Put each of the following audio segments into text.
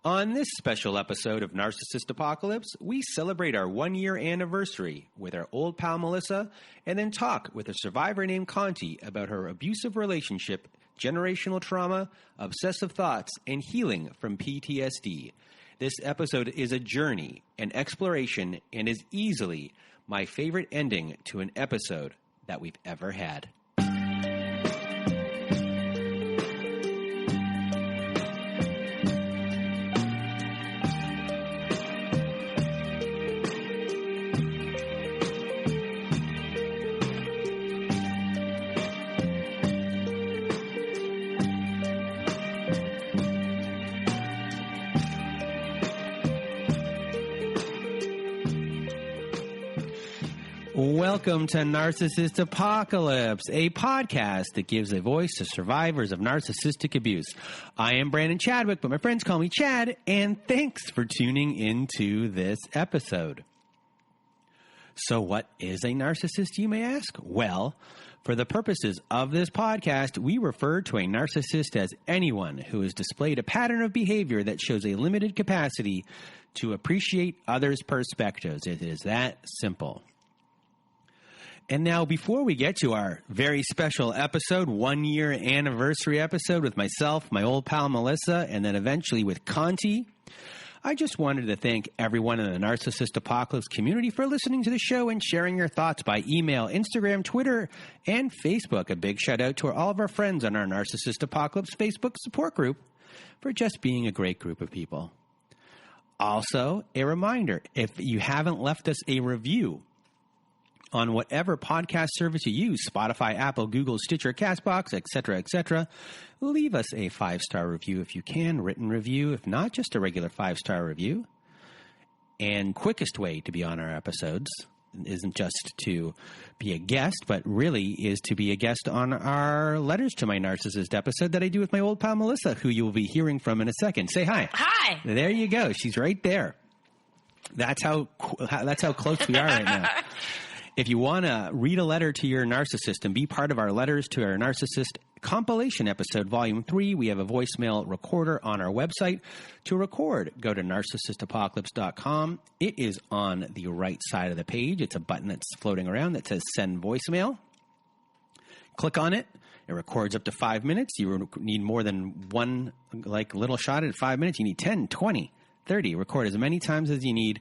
On this special episode of Narcissist Apocalypse, we celebrate our 1-year anniversary with our old pal Melissa and then talk with a survivor named Conti about her abusive relationship, generational trauma, obsessive thoughts, and healing from PTSD. This episode is a journey, an exploration, and is easily my favorite ending to an episode that we've ever had. Welcome to Narcissist Apocalypse, a podcast that gives a voice to survivors of narcissistic abuse. I am Brandon Chadwick, but my friends call me Chad, and thanks for tuning into this episode. So what is a narcissist, you may ask? Well, for the purposes of this podcast, we refer to a narcissist as anyone who has displayed a pattern of behavior that shows a limited capacity to appreciate others' perspectives. It is that simple. And now, before we get to our very special episode, 1-year anniversary episode with myself, my old pal Melissa, and then eventually with Conti, I just wanted to thank everyone in the Narcissist Apocalypse community for listening to the show and sharing your thoughts by email, Instagram, Twitter, and Facebook. A big shout out to all of our friends on our Narcissist Apocalypse Facebook support group for just being a great group of people. Also, a reminder, if you haven't left us a review on whatever podcast service you use, Spotify, Apple, Google, Stitcher, CastBox, etc., leave us a 5-star review if you can, written review, if not, just a regular 5-star review. And quickest way to be on our episodes isn't just to be a guest, but really is to be a guest on our Letters to My Narcissist episode that I do with my old pal Melissa, who you will be hearing from in a second. Say hi. Hi. There you go. She's right there. That's how close we are right now. If you want to read a letter to your narcissist and be part of our Letters to Our Narcissist compilation episode, Volume 3, we have a voicemail recorder on our website. To record, go to narcissistapocalypse.com. It is on the right side of the page. It's a button that's floating around that says Send Voicemail. Click on it. It records up to 5 minutes. You need more than one little shot at 5 minutes. You need 10, 20, 30. Record as many times as you need.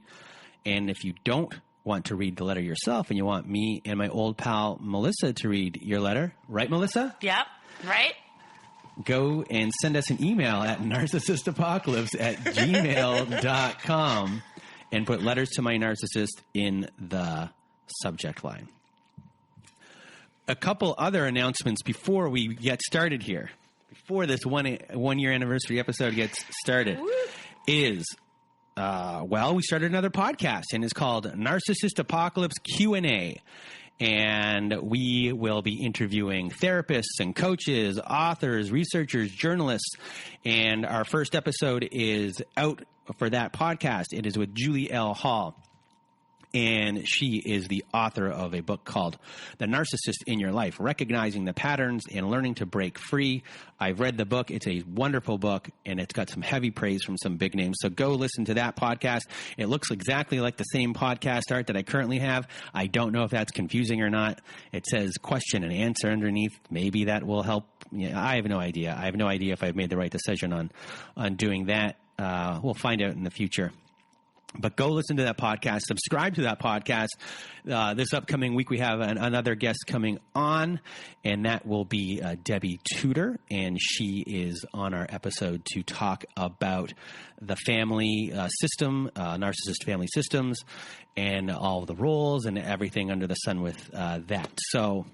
And if you don't want to read the letter yourself and you want me and my old pal Melissa to read your letter, right, Melissa? Yep, right. Go and send us an email at narcissistapocalypse@gmail.com and put Letters to My Narcissist in the subject line. A couple other announcements before we get started here, before this one-year anniversary episode gets started, is we started another podcast, and it's called Narcissist Apocalypse Q&A. And we will be interviewing therapists and coaches, authors, researchers, journalists. And our first episode is out for that podcast. It is with Julie L. Hall. And she is the author of a book called The Narcissist in Your Life, Recognizing the Patterns and Learning to Break Free. I've read the book. It's a wonderful book, and it's got some heavy praise from some big names. So go listen to that podcast. It looks exactly like the same podcast art that I currently have. I don't know if that's confusing or not. It says question and answer underneath. Maybe that will help. I have no idea. I have no idea if I've made the right decision on doing that. We'll find out in the future. But go listen to that podcast. Subscribe to that podcast. This upcoming week, we have another guest coming on, and that will be Debbie Tudor, and she is on our episode to talk about the family system, narcissist family systems, and all the roles and everything under the sun with that. So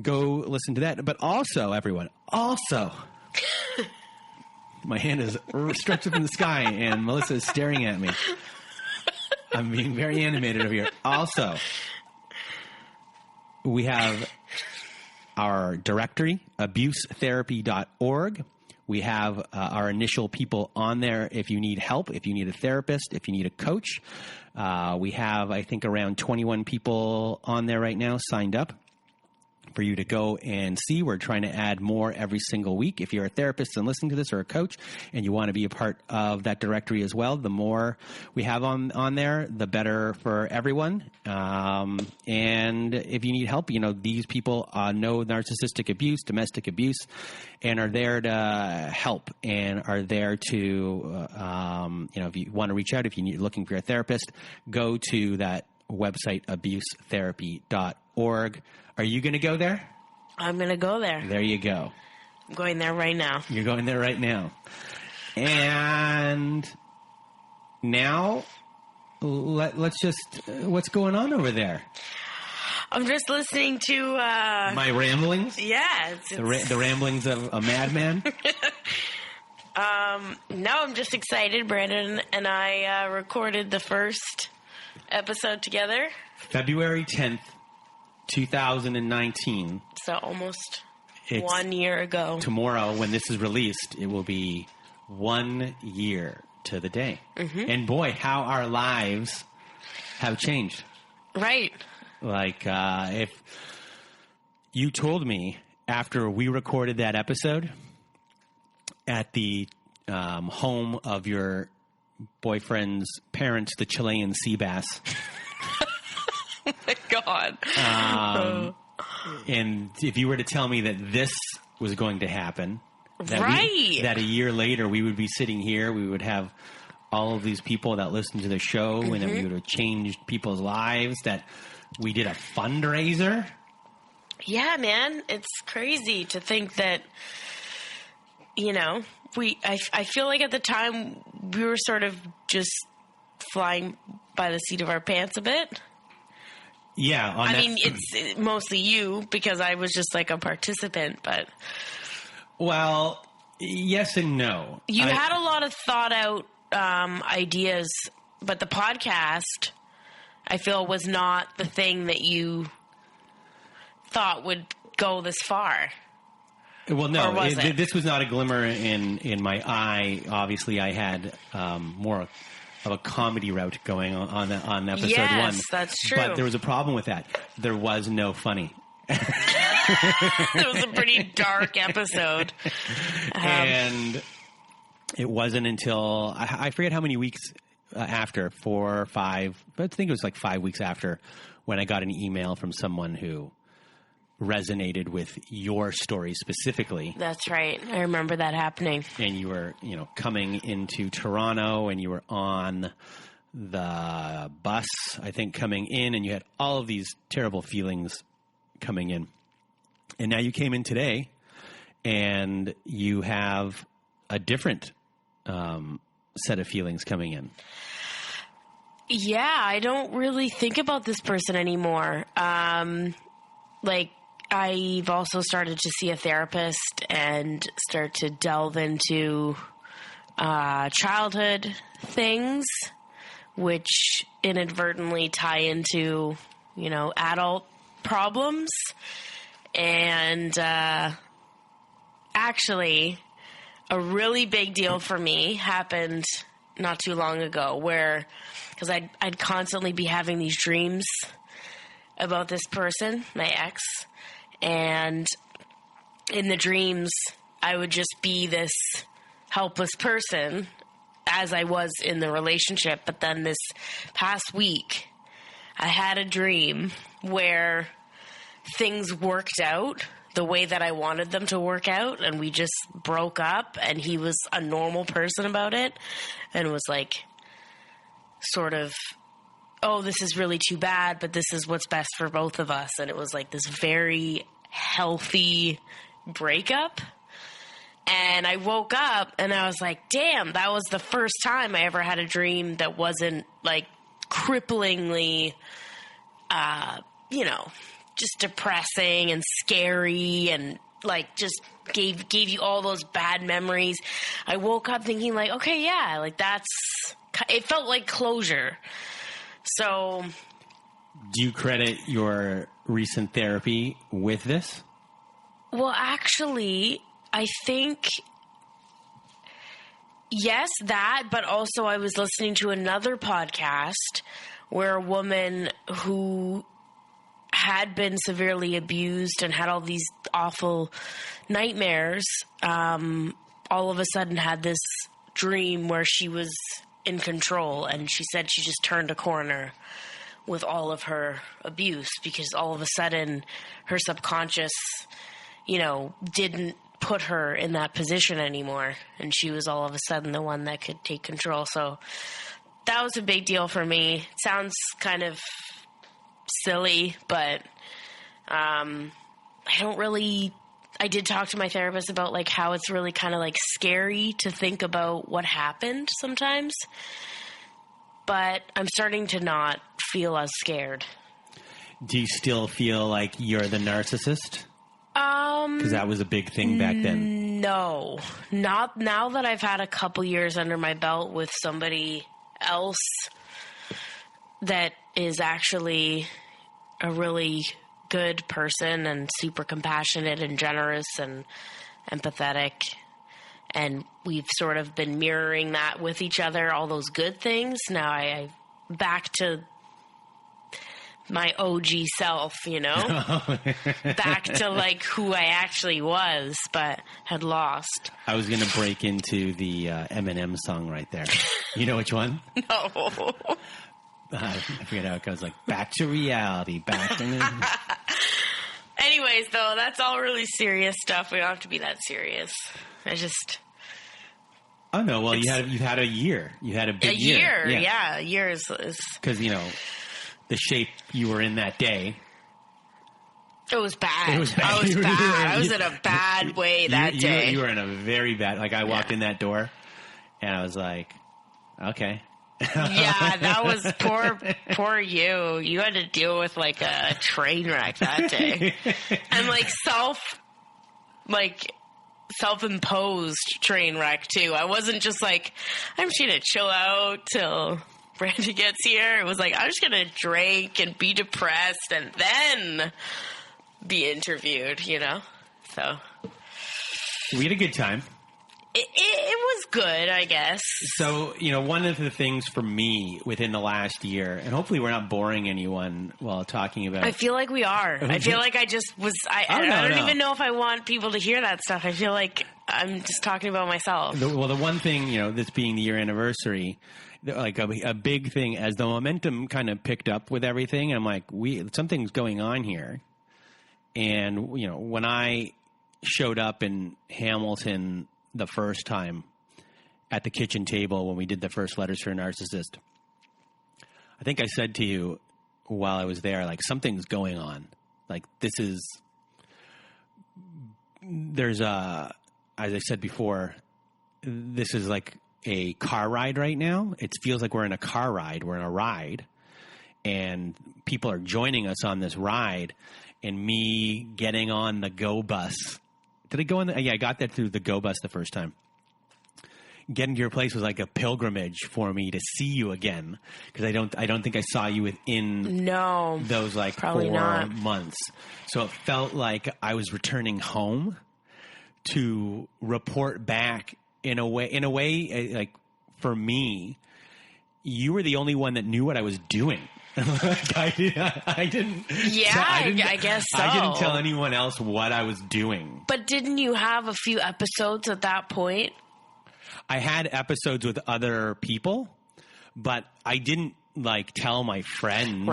go listen to that. But also, everyone, my hand is stretched up in the sky, and Melissa is staring at me. I'm being very animated over here. Also, we have our directory, abusetherapy.org. We have our initial people on there if you need help, if you need a therapist, if you need a coach. We have, I think, around 21 people on there right now signed up. for you to go and see. We're trying to add more every single week. If you're a therapist and listening to this, or a coach, and you want to be a part of that directory as well, the more we have on there, the better for everyone. And if you need help, these people know narcissistic abuse, domestic abuse, and are there to help, and are there to, if you want to reach out, if you're looking for a therapist, go to that website, abusetherapy.org. Are you going to go there? I'm going to go there. There you go. I'm going there right now. You're going there right now. And now, let's just, what's going on over there? I'm just listening to... my ramblings? Yeah. The ramblings of a madman? No, I'm just excited. Brandon and I recorded the first episode together. February 10th, 2019. So almost 1 year ago. Tomorrow, when this is released, it will be 1 year to the day. Mm-hmm. And boy, how our lives have changed. Right. Like, if you told me after we recorded that episode at the home of your boyfriend's parents, the Chilean sea bass. Oh my God. And if you were to tell me that this was going to happen, that a year later we would be sitting here, we would have all of these people that listen to the show, mm-hmm. and that we would have changed people's lives, that we did a fundraiser. Yeah, man. It's crazy to think that, I feel like at the time we were sort of just flying by the seat of our pants a bit. Yeah. I mean, it's mostly you, because I was just like a participant, but... Well, yes and no. You had a lot of thought out ideas, but the podcast, I feel, was not the thing that you thought would go this far. Well, no, this was not a glimmer in my eye. Obviously, I had more of a comedy route going on episode 1. Yes, that's true. But there was a problem with that. There was no funny. It was a pretty dark episode. And it wasn't until, I forget how many weeks after, 4 or 5, but I think it was like 5 weeks after, when I got an email from someone who resonated with your story specifically. That's right. I remember that happening. And you were, coming into Toronto, and you were on the bus, I think, coming in, and you had all of these terrible feelings coming in. And now you came in today, and you have a different set of feelings coming in. Yeah, I don't really think about this person anymore. I've also started to see a therapist and start to delve into childhood things, which inadvertently tie into, adult problems. And actually, a really big deal for me happened not too long ago, because I'd constantly be having these dreams about this person, my ex. And in the dreams, I would just be this helpless person as I was in the relationship. But then this past week, I had a dream where things worked out the way that I wanted them to work out, and we just broke up, and he was a normal person about it, and was like, sort of, oh, this is really too bad, but this is what's best for both of us. And it was like this very healthy breakup. And I woke up and I was like, damn, that was the first time I ever had a dream that wasn't like cripplingly, just depressing and scary, and like just gave you all those bad memories. I woke up thinking like, okay, yeah, like it felt like closure. So, do you credit your recent therapy with this? Well, actually, I think, yes, that, but also I was listening to another podcast where a woman who had been severely abused and had all these awful nightmares, all of a sudden had this dream where she was in control, and she said she just turned a corner with all of her abuse because all of a sudden her subconscious, didn't put her in that position anymore, and she was all of a sudden the one that could take control. So that was a big deal for me. It sounds kind of silly, but I did talk to my therapist about like how it's really kind of like scary to think about what happened sometimes, but I'm starting to not feel as scared. Do you still feel like you're the narcissist? Because that was a big thing back then. No, not now that I've had a couple years under my belt with somebody else that is actually a really good person and super compassionate and generous and empathetic. And we've sort of been mirroring that with each other, all those good things. Now I back to my OG self, back to like who I actually was, but had lost. I was going to break into the Eminem song right there. You know which one? No. I forget how it goes, like, back to reality, back to... Anyways, though, that's all really serious stuff. We don't have to be that serious. Oh, no, well, you've had a year. You had a big year. Yeah, a year is... Because, the shape you were in that day... It was bad. I was bad. I was in a bad way that day. You were in a very bad... Like, I walked in that door, and I was like, okay... Yeah, that was poor you. You had to deal with like a train wreck that day. And like self-imposed train wreck too. I wasn't just like, I'm just gonna chill out till Brandy gets here. It was like, I'm just gonna drink and be depressed and then be interviewed, So we had a good time. It was good, I guess. So, one of the things for me within the last year, and hopefully we're not boring anyone while talking about... I feel like we are. I feel like I just was... I don't even know if I want people to hear that stuff. I feel like I'm just talking about myself. The one thing, this being the year anniversary, like a big thing, as the momentum kind of picked up with everything, I'm like, something's going on here. And, when I showed up in Hamilton... the first time at the kitchen table when we did the first Letters for a Narcissist, I think I said to you while I was there, like, something's going on. Like, as I said before, this is like a car ride right now. It feels like we're in a car ride. We're in a ride. And people are joining us on this ride. And me getting on the go bus. Did I go on? I got there through the Go Bus the first time. Getting to your place was like a pilgrimage for me to see you again, because I don't think I saw you within those like probably 4 not. months. So it felt like I was returning home to report back in a way, like for me, you were the only one that knew what I was doing. I didn't. Yeah, I guess so. I didn't tell anyone else what I was doing. But didn't you have a few episodes at that point? I had episodes with other people, but I didn't like tell my friends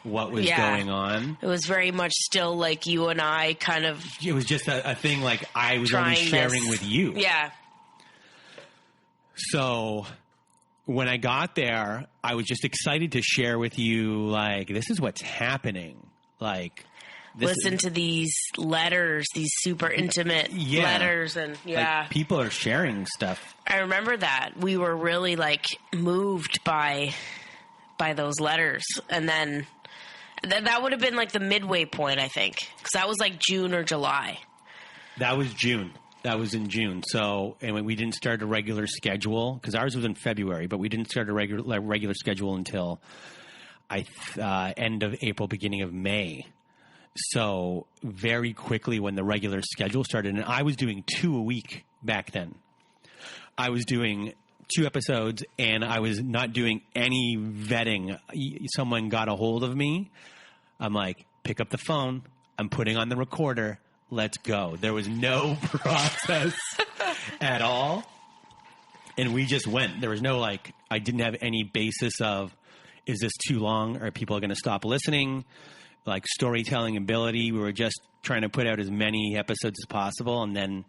what was going on. It was very much still like you and I kind of... It was just a thing like I was only sharing with you. Yeah. So... when I got there, I was just excited to share with you, like, this is what's happening. Like, listen to these letters, these super intimate letters, and like, people are sharing stuff. I remember that we were really like moved by those letters, and then that would have been like the midway point, I think, because that was like June or July. That was June. That was in June. So, and we didn't start a regular schedule because ours was in February, but we didn't start a regular schedule until end of April, beginning of May. So very quickly when the regular schedule started, and I was doing 2 a week back then. I was doing 2 episodes and I was not doing any vetting. Someone got a hold of me. I'm like, pick up the phone. I'm putting on the recorder. Let's go. There was no process at all. And we just went. There was no, like, I didn't have any basis of, is this too long? Are people going to stop listening? Like, storytelling ability. We were just trying to put out as many episodes as possible. And then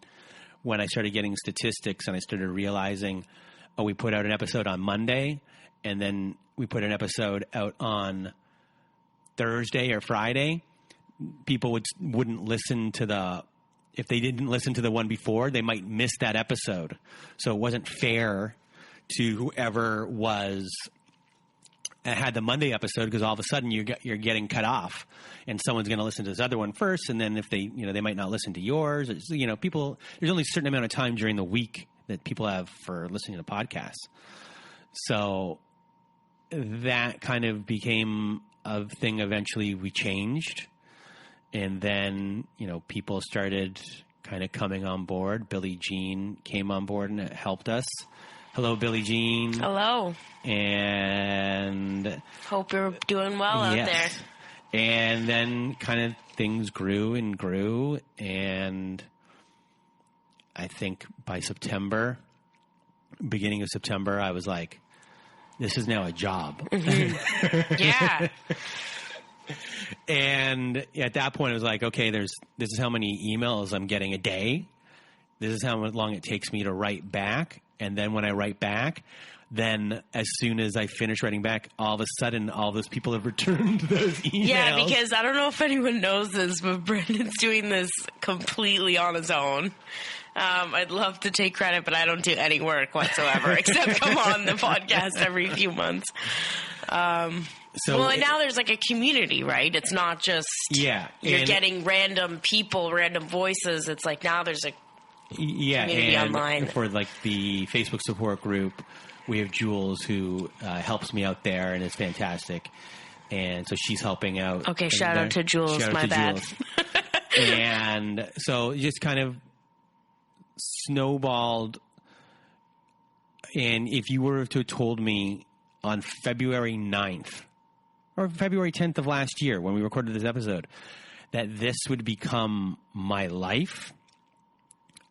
when I started getting statistics and I started realizing, oh, we put out an episode on Monday, and then we put an episode out on Thursday or Friday, people wouldn't listen to if they didn't listen to the one before, they might miss that episode. So it wasn't fair to whoever had the Monday episode, because all of a sudden you're getting cut off, and someone's going to listen to this other one first, and then if they might not listen to yours. People, there's only a certain amount of time during the week that people have for listening to podcasts. So that kind of became a thing. Eventually we changed. And then, people started kind of coming on board. Billie Jean came on board and it helped us. Hello, Billie Jean. Hello. And hope you're doing well out there. And then kind of things grew and grew. And I think by beginning of September, I was like, this is now a job. Mm-hmm. Yeah. And at that point, it was like, okay, this is how many emails I'm getting a day. This is how long it takes me to write back. And then when I write back, then as soon as I finish writing back, all of a sudden, all those people have returned those emails. Yeah, because I don't know if anyone knows this, but Brendan's doing this completely on his own. I'd love to take credit, but I don't do any work whatsoever, except come on the podcast every few months. And now there's like a community, right? It's not just you're getting random people, random voices. It's like now there's a community online. For like the Facebook support group, we have Jules who helps me out there and is fantastic. And so she's helping out. Okay, shout out to Jules. My bad. And so it just kind of snowballed. And if you were to have told me on February 9th or February 10th of last year when we recorded this episode that this would become my life,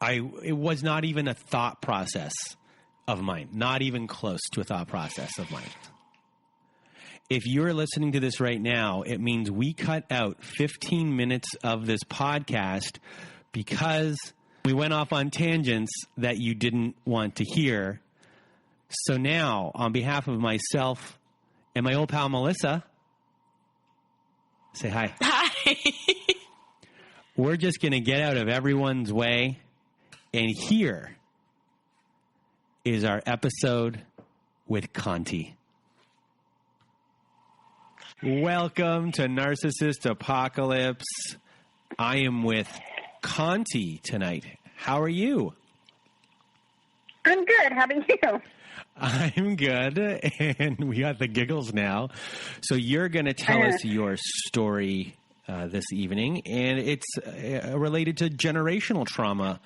it was not even a thought process of mine, not even close to a thought process of mine. If you're listening to this right now, it means we cut out 15 minutes of this podcast because we went off on tangents that you didn't want to hear. So now, on behalf of myself and my old pal Melissa, say hi. Hi. We're just going to get out of everyone's way. And here is our episode with Conti. Welcome to Narcissist Apocalypse. I am with Conti tonight. How are you? I'm good. How about you? I'm good, and we got the giggles now. So you're going to tell us your story this evening, and it's related to generational trauma.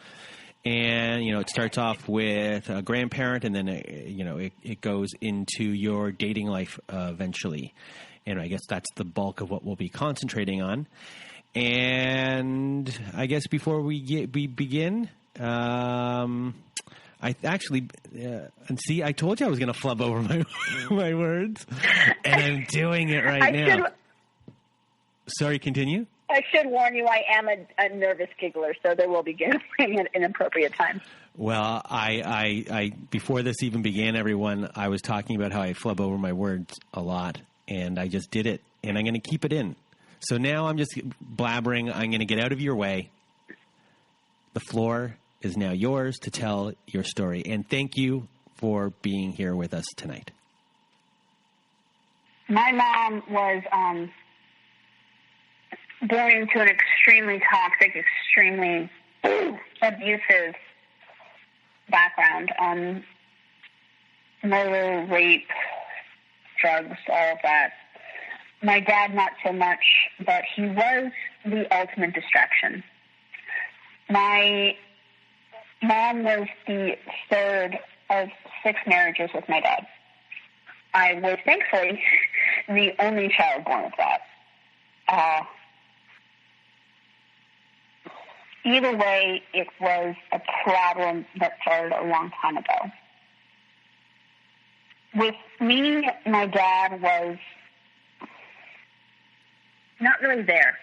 And, it starts off with a grandparent, and then, it goes into your dating life eventually. And I guess that's the bulk of what we'll be concentrating on. And I guess before we begin, I actually, and see, I told you I was going to flub over my words, and I'm doing it right now. Sorry, continue. I should warn you, I am a nervous giggler, so there will be giggling at inappropriate times. Well, I before this even began, everyone, I was talking about how I flub over my words a lot, and I just did it, and I'm going to keep it in. So now I'm just blabbering. I'm going to get out of your way. The floor is now yours to tell your story, and thank you for being here with us tonight. My mom was born into an extremely toxic, extremely abusive background. Murder, rape, drugs, all of that. My dad, not so much, but he was the ultimate distraction. My mom was the third of 6 marriages with my dad. I was thankfully the only child born of that. either way, it was a problem that started a long time ago. With me, my dad was not really there.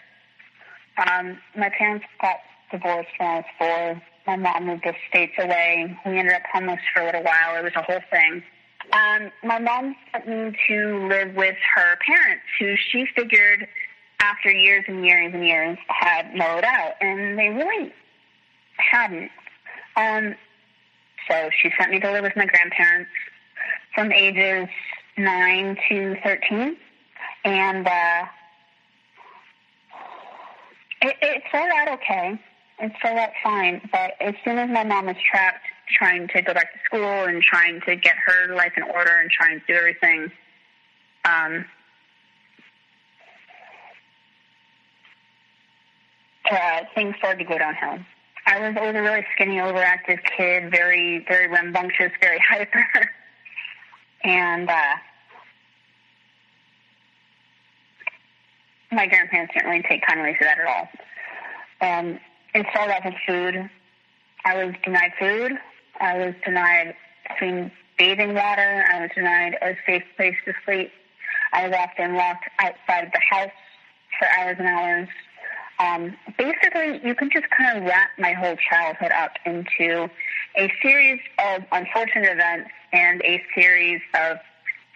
My parents got divorced when I was 4. My mom moved the States away. We ended up homeless for a little while. It was a whole thing. My mom sent me to live with her parents, who she figured after years and years and years had mellowed out, and they really hadn't. So she sent me to live with my grandparents from ages 9 to 13, and it started out okay. It started out fine, but as soon as my mom was trapped trying to go back to school and trying to get her life in order and trying to do everything, things started to go downhill. I was a really skinny, overactive kid, very, very rambunctious, very hyper, and my grandparents didn't really take kindly to that at all. It started off with food. I was denied food. I was denied clean bathing water. I was denied a safe place to sleep. I was often locked outside of the house for hours and hours. Basically, you can just kind of wrap my whole childhood up into a series of unfortunate events and a series of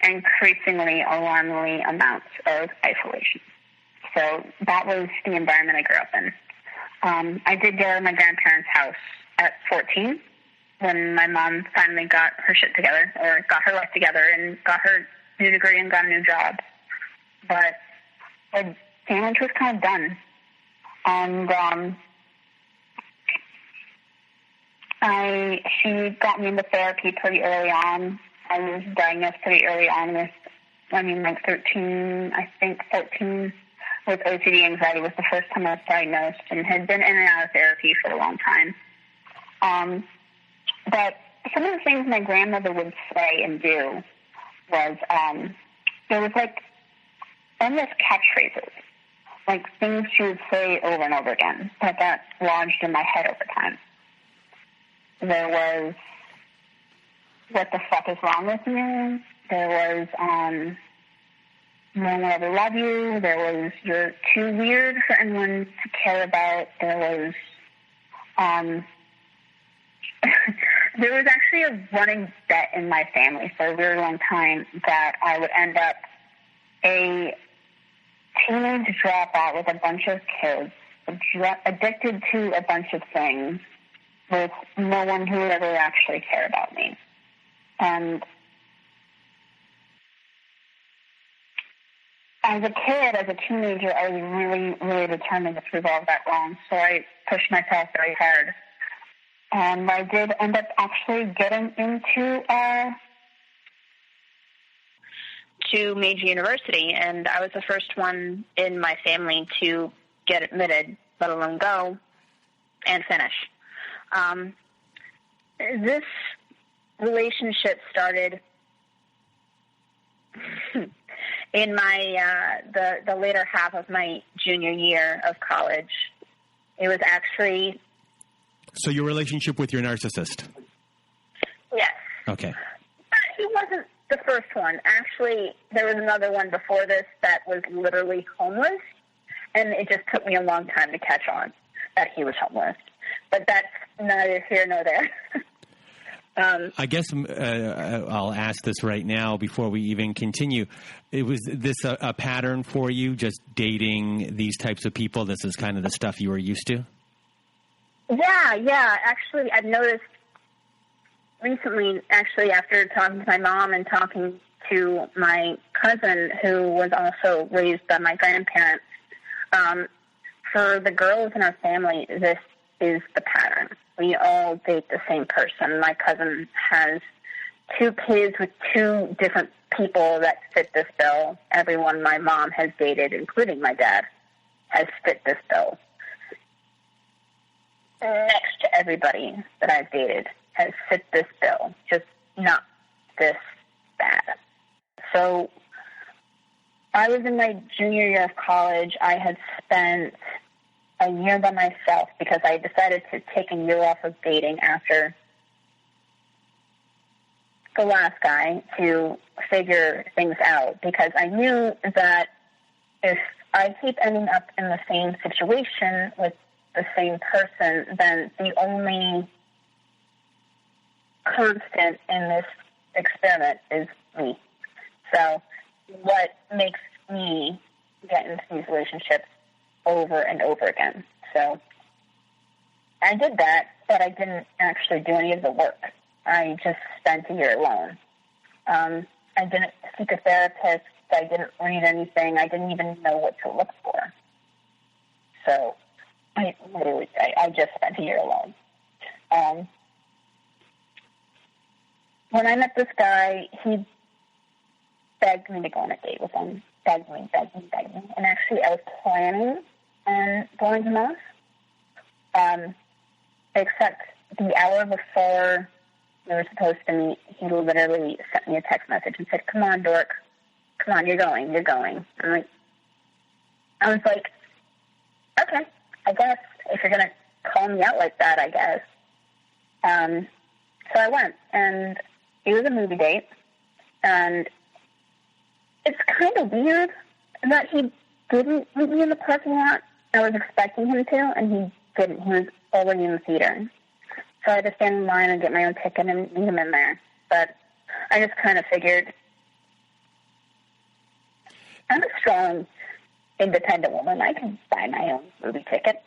increasingly alarmingly amounts of isolation. So that was the environment I grew up in. I did go to my grandparents' house at 14 when my mom finally got her shit together, or got her life together and got her new degree and got a new job. But the damage was kind of done. And she got me into therapy pretty early on. I was diagnosed pretty early on with, 14, with OCD anxiety was the first time I was diagnosed, and had been in and out of therapy for a long time. But some of the things my grandmother would say and do was, there was like endless catchphrases, like things she would say over and over again that got lodged in my head over time. There was, what the fuck is wrong with you? There was, no one will ever love you. There was, you're too weird for anyone to care about. There was, there was actually a running bet in my family for a very long time that I would end up a teenage dropout with a bunch of kids, addicted to a bunch of things, with no one who would ever actually care about me. And as a kid, as a teenager, I was really, really determined to prove all of that wrong, so I pushed myself very hard. And I did end up actually getting into to major university, and I was the first one in my family to get admitted, let alone go and finish. This relationship started in my the later half of my junior year of college. It was actually... So your relationship with your narcissist? Yes. Okay. He wasn't the first one. Actually, there was another one before this that was literally homeless, and it just took me a long time to catch on that he was homeless. But that's neither here nor there. I guess I'll ask this right now before we even continue. Was this a pattern for you, just dating these types of people? This is kind of the stuff you were used to? Yeah. Actually, I've noticed recently, actually, after talking to my mom and talking to my cousin, who was also raised by my grandparents, for the girls in our family, this is the pattern. We all date the same person. My cousin has 2 kids with 2 different people that fit this bill. Everyone my mom has dated, including my dad, has fit this bill. Next to everybody that I've dated has fit this bill, just not this bad. So I was in my junior year of college. I had spent a year by myself because I decided to take a year off of dating after the last guy to figure things out, because I knew that if I keep ending up in the same situation with the same person, then the only constant in this experiment is me. So what makes me get into these relationships over and over again? So I did that, but I didn't actually do any of the work. I just spent a year alone. I didn't seek a therapist. I didn't read anything. I didn't even know what to look for. So I just spent a year alone. When I met this guy, he begged me to go on a date with him. Begged me. And actually, I was planning on blowing him off. Except the hour before we were supposed to meet, he literally sent me a text message and said, "Come on, dork. Come on, you're going. I was like, okay, I guess, if you're going to call me out like that, I guess. So I went, and it was a movie date, and it's kind of weird that he didn't meet me in the parking lot. I was expecting him to, and he didn't. He was already in the theater. So I had to stand in line and get my own ticket and meet him in there. But I just kind of figured, I'm a strong, independent woman. I can buy my own movie ticket.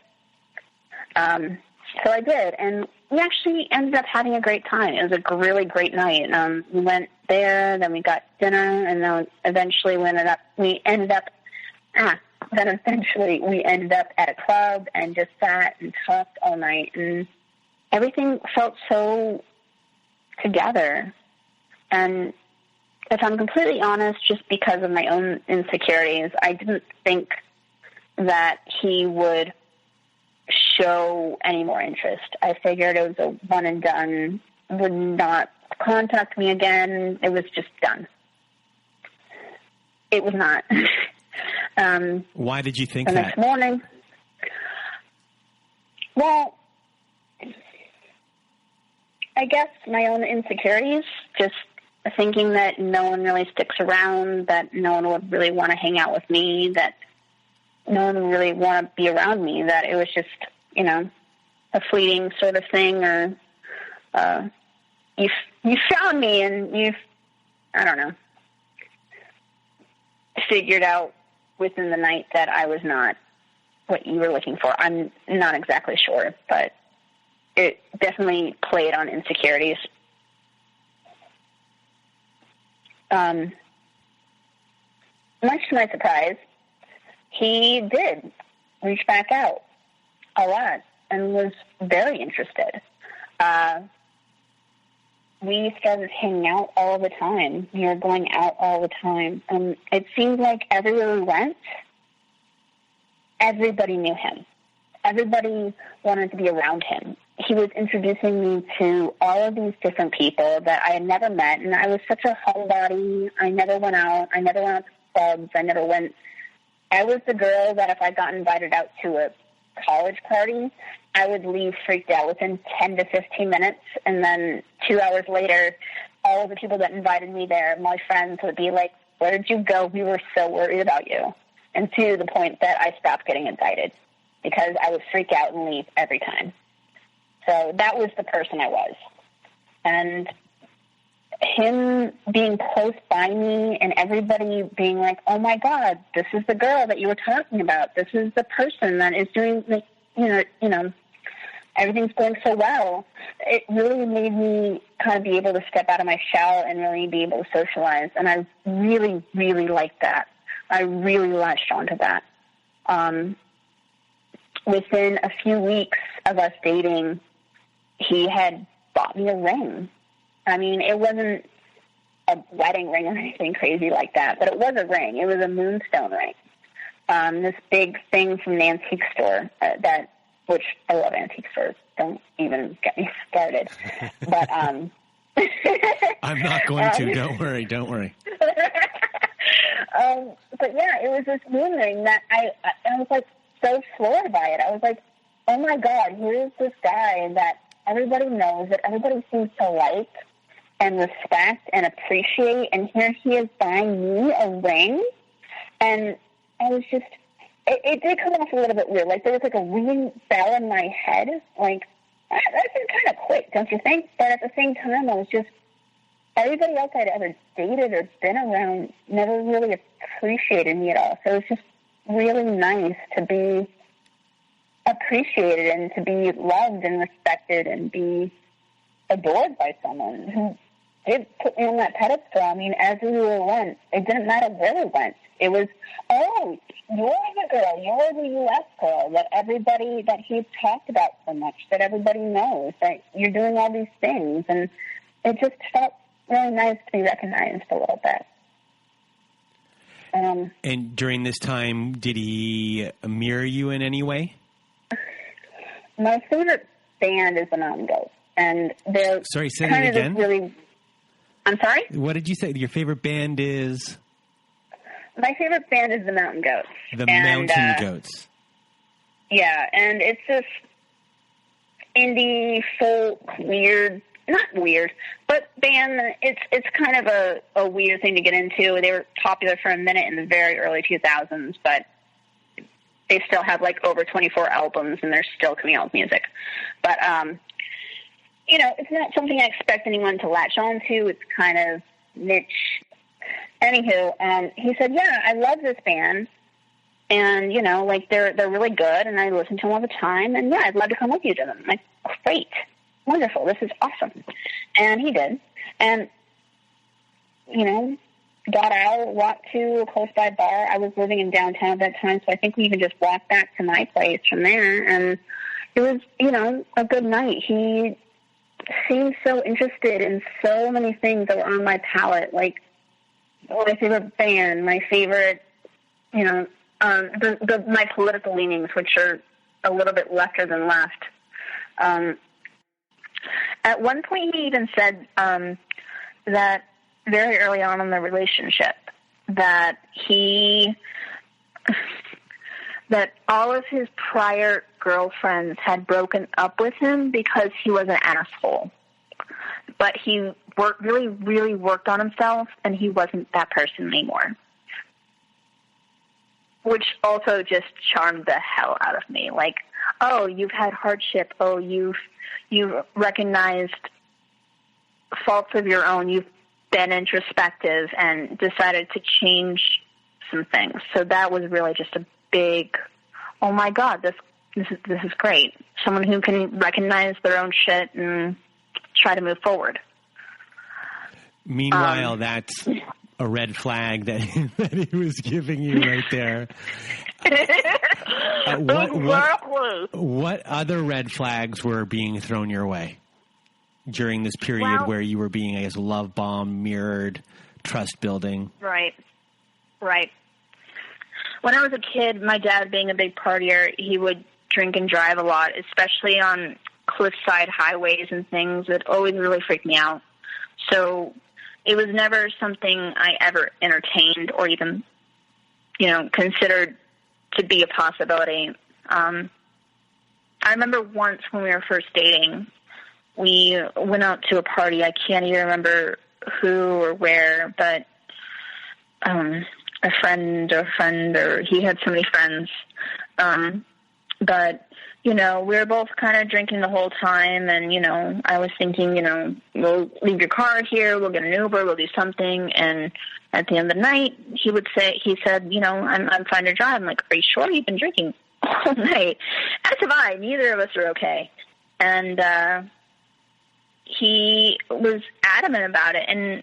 So I did, and we actually ended up having a great time. It was a really great night. We went there, then we got dinner, and then eventually we ended up at a club and just sat and talked all night, and everything felt so together. And if I'm completely honest, just because of my own insecurities, I didn't think that he would show any more interest. I figured it was a one and done, would not contact me again. It was just done. It was not. Why did you think the that? Next morning. Well, I guess my own insecurities, just thinking that no one really sticks around, that no one would really want to hang out with me, that no one would really want to be around me, that it was just, a fleeting sort of thing, or you found me and I don't know, figured out within the night that I was not what you were looking for. I'm not exactly sure, but it definitely played on insecurities. Much to my surprise, he did reach back out a lot and was very interested. We started hanging out all the time. We were going out all the time. And it seemed like everywhere we went, everybody knew him. Everybody wanted to be around him. He was introducing me to all of these different people that I had never met, and I was such a homebody. I never went out. I never went out to clubs. I was the girl that if I got invited out to a college party, I would leave freaked out within 10 to 15 minutes, and then 2 hours later, all of the people that invited me there, my friends, would be like, "Where did you go? We were so worried about you." And to the point that I stopped getting invited because I would freak out and leave every time. So that was the person I was. And him being close by me and everybody being like, "Oh my God, this is the girl that you were talking about. This is the person that is doing, everything's going so well." It really made me kind of be able to step out of my shell and really be able to socialize. And I really, really liked that. I really latched onto that. Within a few weeks of us dating, he had bought me a ring. I mean, it wasn't a wedding ring or anything crazy like that, but it was a ring. It was a moonstone ring. This big thing from the antique store, which I love antique stores. Don't even get me started. But I'm not going to. Don't worry. But yeah, it was this moon ring that I was like so floored by it. I was like, oh my God, here's this guy that everybody knows, that everybody seems to like and respect and appreciate, and here he is buying me a ring. And I was just, it did come off a little bit weird. Like, there was like a ringing bell in my head. Like, that's kind of quick, don't you think? But at the same time, I was just, everybody else I'd ever dated or been around never really appreciated me at all. So it was just really nice to be appreciated and to be loved and respected and be adored by someone who did put me on that pedestal. I mean, everywhere we went, it didn't matter where we went. It was, oh, you're the girl, you're the U.S. girl that everybody, that he's talked about so much, that everybody knows, that you're doing all these things. And it just felt really nice to be recognized a little bit. And during this time, did he mirror you in any way? My favorite band is the Mountain Goats. And they're sorry, say that again? Really, I'm sorry? What did you say? Your favorite band is? My favorite band is the Mountain Goats. The Mountain Goats. Yeah, and it's this indie, folk, weird, not weird, but band. It's kind of a weird thing to get into. They were popular for a minute in the very early 2000s, but they still have like over 24 albums, and they're still coming out with music. But, you know, it's not something I expect anyone to latch on to. It's kind of niche. Anywho, he said, yeah, I love this band, and, you know, like, they're really good, and I listen to them all the time, and, yeah, I'd love to come with you to them. I'm like, great, wonderful, this is awesome. And he did, and, you know, got out, walked to a close-by bar. I was living in downtown at that time, so I think we even just walked back to my place from there, and it was, you know, a good night. He seemed so interested in so many things that were on my palette, like, my favorite band, my favorite, you know, my political leanings, which are a little bit lefter than left. At one point, he even said that very early on in the relationship that all of his prior girlfriends had broken up with him because he was an asshole. But he really, really worked on himself, and he wasn't that person anymore. Which also just charmed the hell out of me. Like, oh, you've had hardship. Oh, you've recognized faults of your own. You've been introspective and decided to change some things. So that was really just a big, oh my God, this is great. Someone who can recognize their own shit and try to move forward. Meanwhile, that's a red flag that he was giving you right there. What other red flags were being thrown your way during this period where you were being, I guess, love bombed, mirrored, trust building? Right. When I was a kid, my dad, being a big partier, he would drink and drive a lot, especially on cliffside highways and things. It always really freaked me out. So it was never something I ever entertained or even, you know, considered to be a possibility. I remember once when we were first dating, we went out to a party. I can't even remember who or where, but a friend or he had so many friends. But, you know, we were both kind of drinking the whole time, and, you know, I was thinking, you know, we'll leave your car here, we'll get an Uber, we'll do something, and at the end of the night, he said, you know, I'm fine to drive. I'm like, are you sure? You've been drinking all night? As have I. Neither of us are okay. And he was adamant about it, and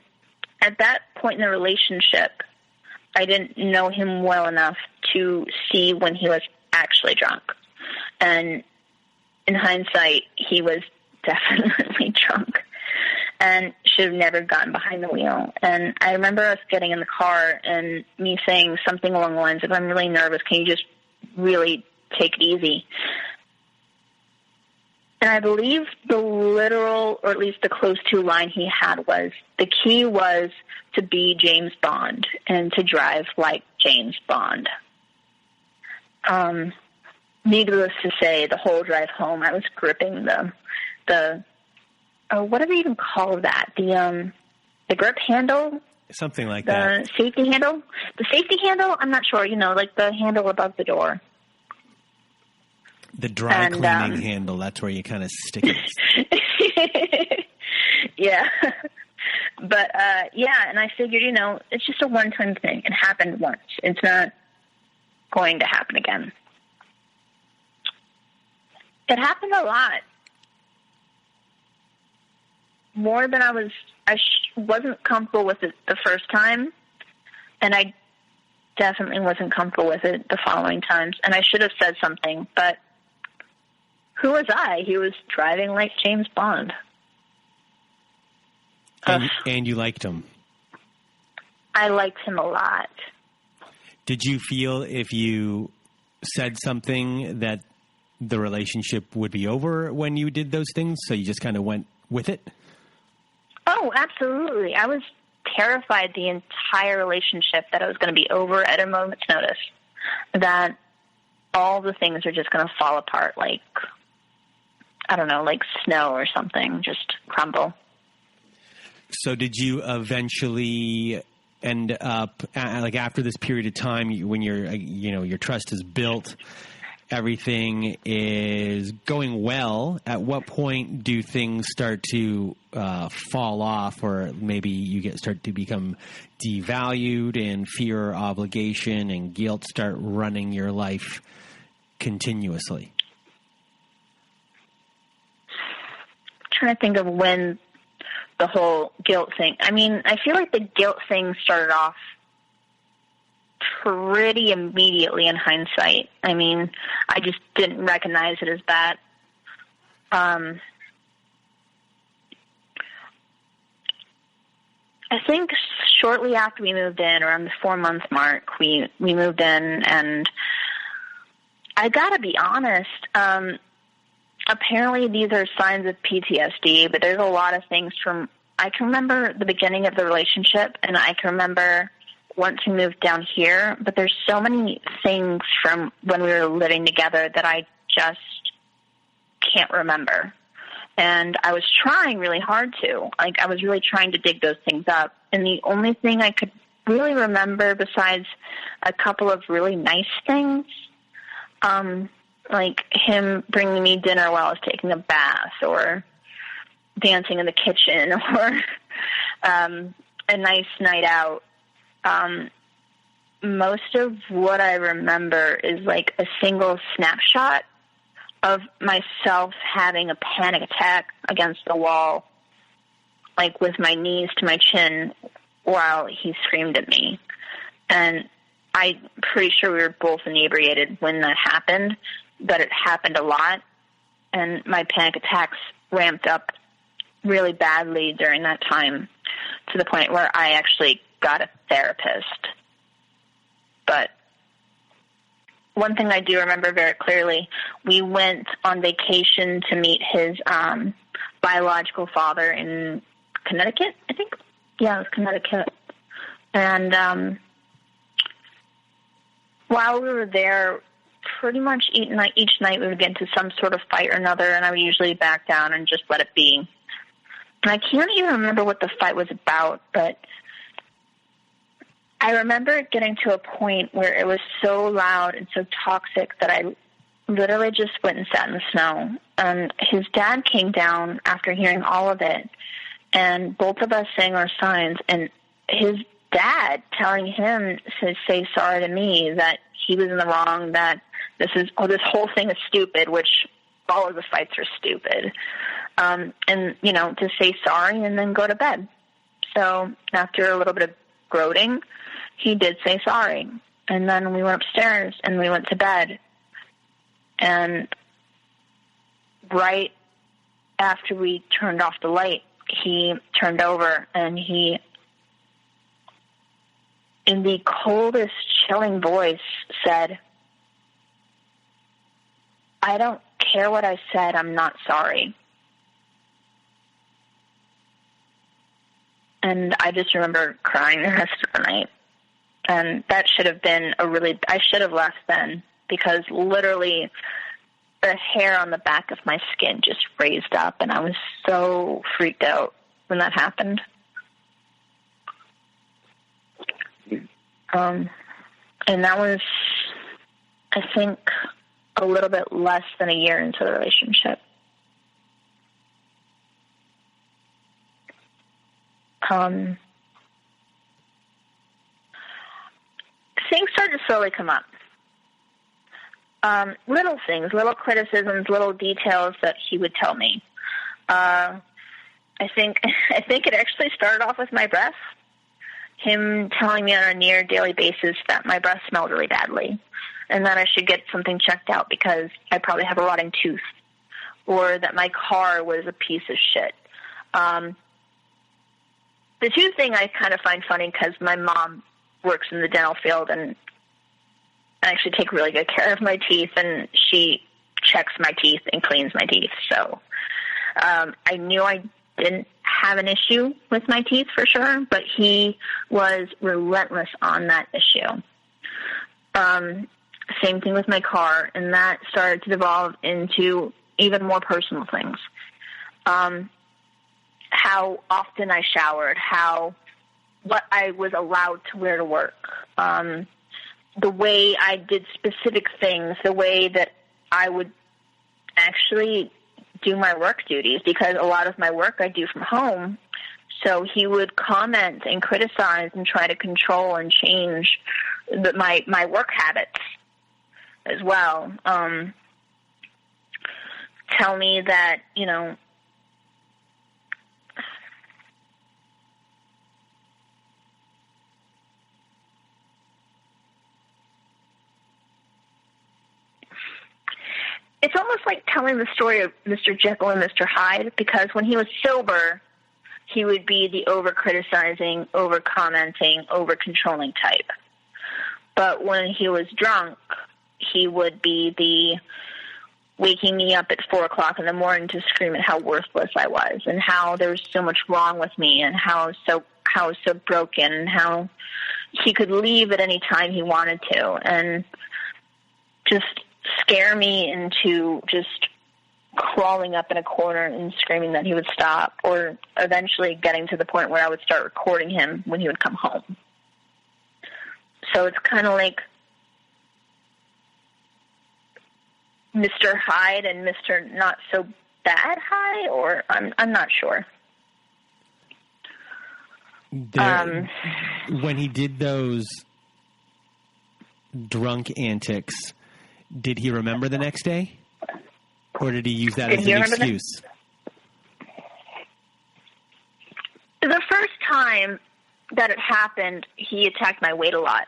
at that point in the relationship, I didn't know him well enough to see when he was actually drunk. And in hindsight, he was definitely drunk and should have never gotten behind the wheel. And I remember us getting in the car and me saying something along the lines of, I'm really nervous. Can you just really take it easy? And I believe the literal, or at least the close to line he had was, the key was to be James Bond and to drive like James Bond. needless to say, the whole drive home, I was gripping the what do we even call that? The grip handle? Something like that. The safety handle? The safety handle? I'm not sure. Like the handle above the door. The dry cleaning handle. That's where you kind of stick it. Yeah. But, and I figured, it's just a one-time thing. It happened once. It's not going to happen again. It happened a lot. More than I wasn't comfortable with it the first time, and I definitely wasn't comfortable with it the following times, and I should have said something, but who was I? He was driving like James Bond. And you liked him. I liked him a lot. Did you feel if you said something that the relationship would be over when you did those things, so you just kind of went with it? Oh, absolutely. I was terrified the entire relationship that it was going to be over at a moment's notice, that all the things are just going to fall apart like, I don't know, like snow or something, just crumble. So did you eventually end up, like after this period of time, when your trust is built, everything is going well, at what point do things start to fall off, or maybe you start to become devalued and fear, obligation, and guilt start running your life continuously? I'm trying to think of when the whole guilt thing. I mean, I feel like the guilt thing started off pretty immediately in hindsight. I mean, I just didn't recognize it as that. I think shortly after we moved in, around the 4-month mark, we moved in, and I gotta be honest, apparently these are signs of PTSD, but there's a lot of things I can remember the beginning of the relationship, and I can remember once we moved down here, but there's so many things from when we were living together that I just can't remember. And I was trying really hard to. Like, I was really trying to dig those things up. And the only thing I could really remember, besides a couple of really nice things, like him bringing me dinner while I was taking a bath, or dancing in the kitchen, or a nice night out. Most of what I remember is like a single snapshot of myself having a panic attack against the wall, like with my knees to my chin while he screamed at me. And I'm pretty sure we were both inebriated when that happened, but it happened a lot. And my panic attacks ramped up really badly during that time, to the point where I actually got a therapist. But one thing I do remember very clearly, we went on vacation to meet his biological father in Connecticut, I think. Yeah, it was Connecticut. And while we were there, pretty much each night we would get into some sort of fight or another, and I would usually back down and just let it be. And I can't even remember what the fight was about, but I remember getting to a point where it was so loud and so toxic that I literally just went and sat in the snow. And his dad came down after hearing all of it, and both of us sang our signs, and his dad telling him to say sorry to me, that he was in the wrong, that this whole thing is stupid, which all of the fights are stupid. And, to say sorry and then go to bed. So after a little bit of gloating, he did say sorry. And then we went upstairs and we went to bed. And right after we turned off the light, he turned over and he, in the coldest, chilling voice, said, "I don't care what I said, I'm not sorry." And I just remember crying the rest of the night. And that should have been I should have left then. because literally the hair on the back of my skin just raised up, and I was so freaked out when that happened. And that was, I think, a little bit less than a year into the relationship. Things started to slowly come up. Little things, little criticisms, little details that he would tell me. I think it actually started off with my breath. Him telling me on a near daily basis that my breath smelled really badly and that I should get something checked out because I probably have a rotting tooth, or that my car was a piece of shit. The tooth thing I kind of find funny because my mom works in the dental field, and I actually take really good care of my teeth, and she checks my teeth and cleans my teeth. So I knew I didn't have an issue with my teeth for sure, but he was relentless on that issue. Same thing with my car, and that started to devolve into even more personal things. How often I showered, what I was allowed to wear to work, the way I did specific things, the way that I would actually do my work duties, because a lot of my work I do from home. So he would comment and criticize and try to control and change my work habits as well. Tell me that, it's almost like telling the story of Mr. Jekyll and Mr. Hyde, because when he was sober, he would be the over-criticizing, over-commenting, over-controlling type. But when he was drunk, he would be the waking me up at 4 o'clock in the morning to scream at how worthless I was and how there was so much wrong with me and how I was so broken and how he could leave at any time he wanted to, and just scare me into just crawling up in a corner and screaming that he would stop, or eventually getting to the point where I would start recording him when he would come home. So it's kind of like Mr. Hyde and Mr. Not So Bad Hyde, or I'm not sure. When he did those drunk antics, did he remember the next day? Or did he use that as an excuse? The first time that it happened, he attacked my weight a lot.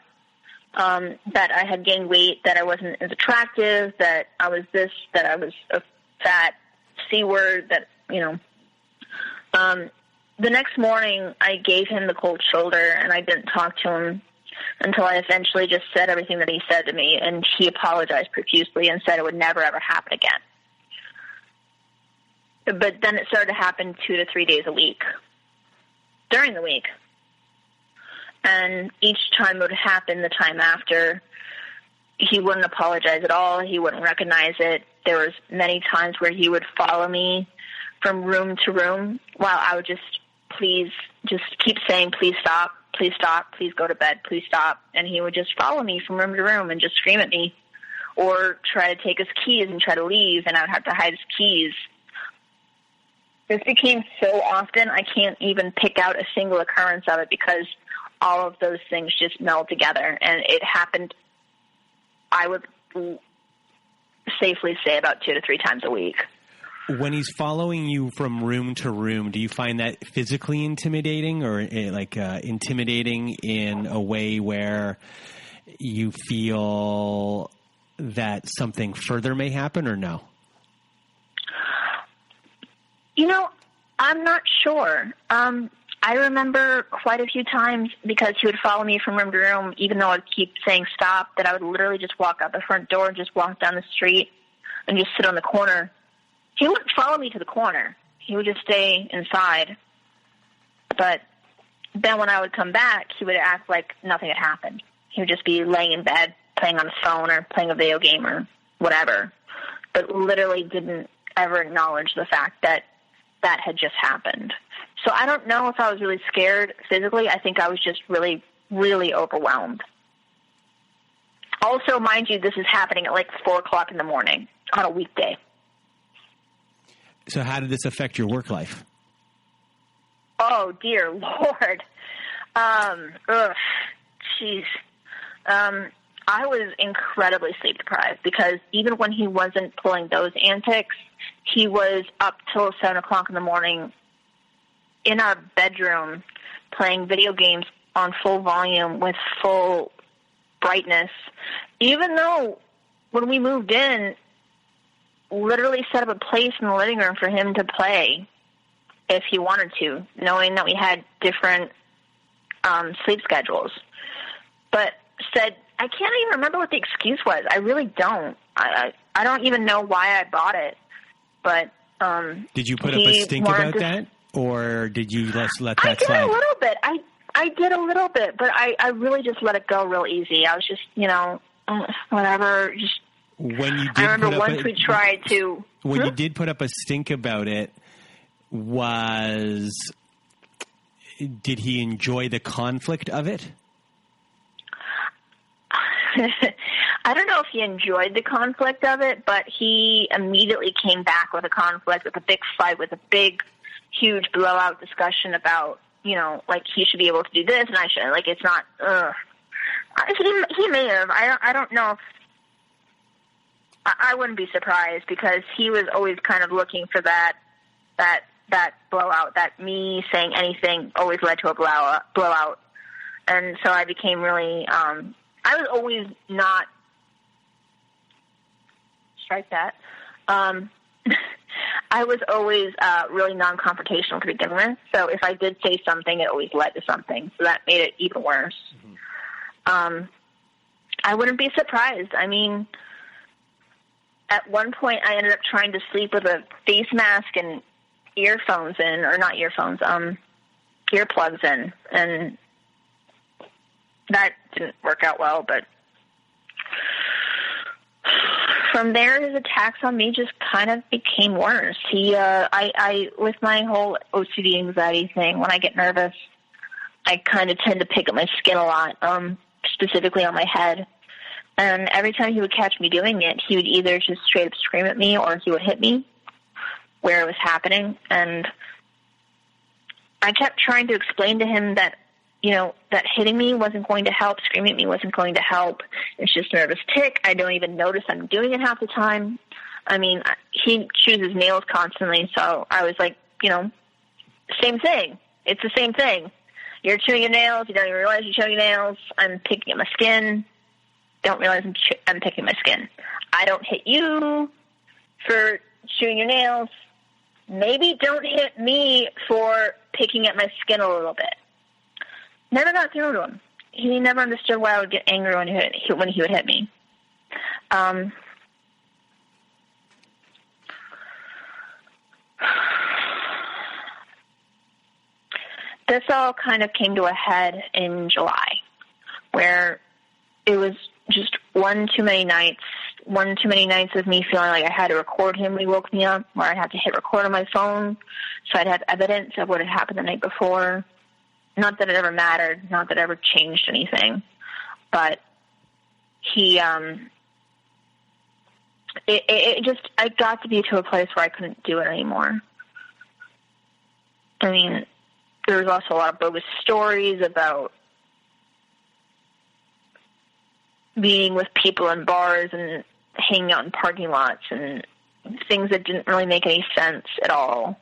That I had gained weight, that I wasn't as attractive, that I was this, that I was a fat C-word, that, the next morning I gave him the cold shoulder and I didn't talk to him until I eventually just said everything that he said to me, and he apologized profusely and said it would never, ever happen again. But then it started to happen 2 to 3 days a week during the week. And each time it would happen the time after, he wouldn't apologize at all. He wouldn't recognize it. There was many times where he would follow me from room to room while I would just keep saying, please stop, please go to bed, please stop. And he would just follow me from room to room and just scream at me, or try to take his keys and try to leave, and I would have to hide his keys. This became so often, I can't even pick out a single occurrence of it, because all of those things just meld together. And it happened, I would safely say, about 2 to 3 times a week. When he's following you from room to room, do you find that physically intimidating, or intimidating in a way where you feel that something further may happen, or no? I'm not sure. I remember quite a few times, because he would follow me from room to room, even though I'd keep saying stop, that I would literally just walk out the front door and just walk down the street and just sit on the corner. He wouldn't follow me to the corner. He would just stay inside. But then when I would come back, he would act like nothing had happened. He would just be laying in bed playing on his phone or playing a video game or whatever, but literally didn't ever acknowledge the fact that that had just happened. So I don't know if I was really scared physically. I think I was just really, really overwhelmed. Also, mind you, this is happening at like 4 o'clock in the morning on a weekday. So how did this affect your work life? Oh, dear Lord. Jeez. I was incredibly sleep deprived because even when he wasn't pulling those antics, he was up till 7 o'clock in the morning in our bedroom playing video games on full volume with full brightness, even though when we moved in, literally set up a place in the living room for him to play if he wanted to, knowing that we had different sleep schedules. But said, I can't even remember what the excuse was. I really don't. I don't even know why I bought it. But did you put up a stink about that, or did you let that slide? I did a little bit. I did a little bit, but I really just let it go real easy. I was just, whatever. Just when you did, I remember once we tried to. When you did put up a stink about it, did he enjoy the conflict of it? I don't know if he enjoyed the conflict of it, but he immediately came back with a conflict, with a big fight, with a big, huge blowout discussion about, like he should be able to do this and I should. Like it's not. He may have. I don't know if. I wouldn't be surprised because he was always kind of looking for that blowout. That me saying anything always led to a blowout, and so I became really. I was always not strike that. I was always really non-confrontational to begin with. So if I did say something, it always led to something. So that made it even worse. Mm-hmm. I wouldn't be surprised. I mean, at one point I ended up trying to sleep with a face mask and earphones in, or not earphones, earplugs in, and that didn't work out well, but from there, his attacks on me just kind of became worse. I with my whole OCD anxiety thing, when I get nervous, I kind of tend to pick at my skin a lot, specifically on my head. And every time he would catch me doing it, he would either just straight up scream at me or he would hit me where it was happening. And I kept trying to explain to him that, that hitting me wasn't going to help, screaming at me wasn't going to help. It's just a nervous tick. I don't even notice I'm doing it half the time. I mean, he chews his nails constantly, so I was like, same thing. It's the same thing. You're chewing your nails. You don't even realize you're chewing your nails. I'm picking at my skin. Don't realize I'm picking my skin. I don't hit you for chewing your nails. Maybe don't hit me for picking at my skin a little bit. Never got through to him. He never understood why I would get angry when he would hit me. This all kind of came to a head in July, where it was just one too many nights of me feeling like I had to record him when he woke me up, where I'd have to hit record on my phone so I'd have evidence of what had happened the night before. Not that it ever mattered, not that it ever changed anything, but I got to be to a place where I couldn't do it anymore. I mean, there was also a lot of bogus stories about being with people in bars and hanging out in parking lots and things that didn't really make any sense at all.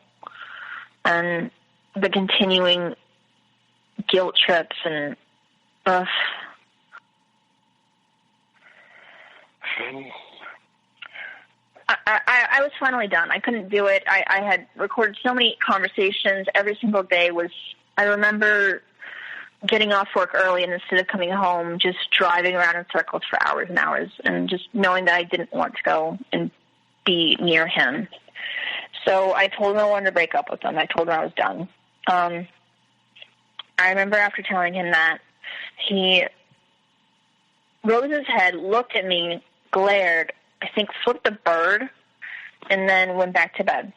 And the continuing guilt trips and I was finally done. I couldn't do it. I had recorded so many conversations. Every single day I remember getting off work early and instead of coming home, just driving around in circles for hours and hours and just knowing that I didn't want to go and be near him. So I told him I wanted to break up with him. I told him I was done. I remember after telling him that, he rose his head, looked at me, glared, I think flipped a bird, and then went back to bed.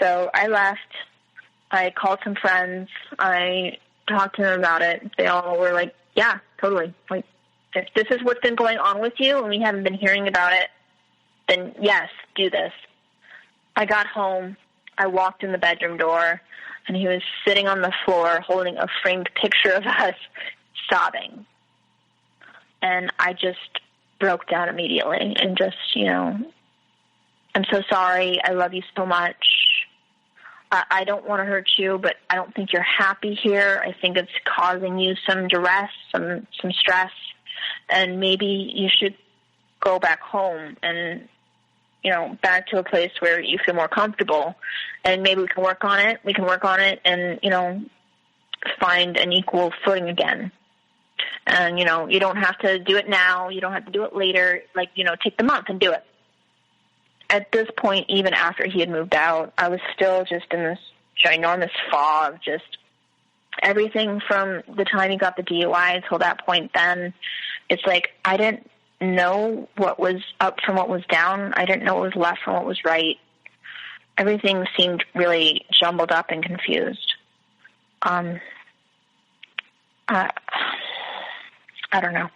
So I left. I called some friends. I talked to them about it. They all were like, yeah, totally. Like, if this is what's been going on with you and we haven't been hearing about it, then yes, do this. I got home. I walked in the bedroom door, and he was sitting on the floor holding a framed picture of us, sobbing. And I just broke down immediately and just, I'm so sorry. I love you so much. I don't want to hurt you, but I don't think you're happy here. I think it's causing you some duress, some stress, and maybe you should go back home and, back to a place where you feel more comfortable, and maybe we can work on it. We can work on it and, find an equal footing again. And, you don't have to do it now. You don't have to do it later. Like, take the month and do it. At this point, even after he had moved out, I was still just in this ginormous fog, just everything from the time he got the DUI until that point then. It's like I didn't know what was up from what was down. I didn't know what was left from what was right. Everything seemed really jumbled up and confused. I don't know.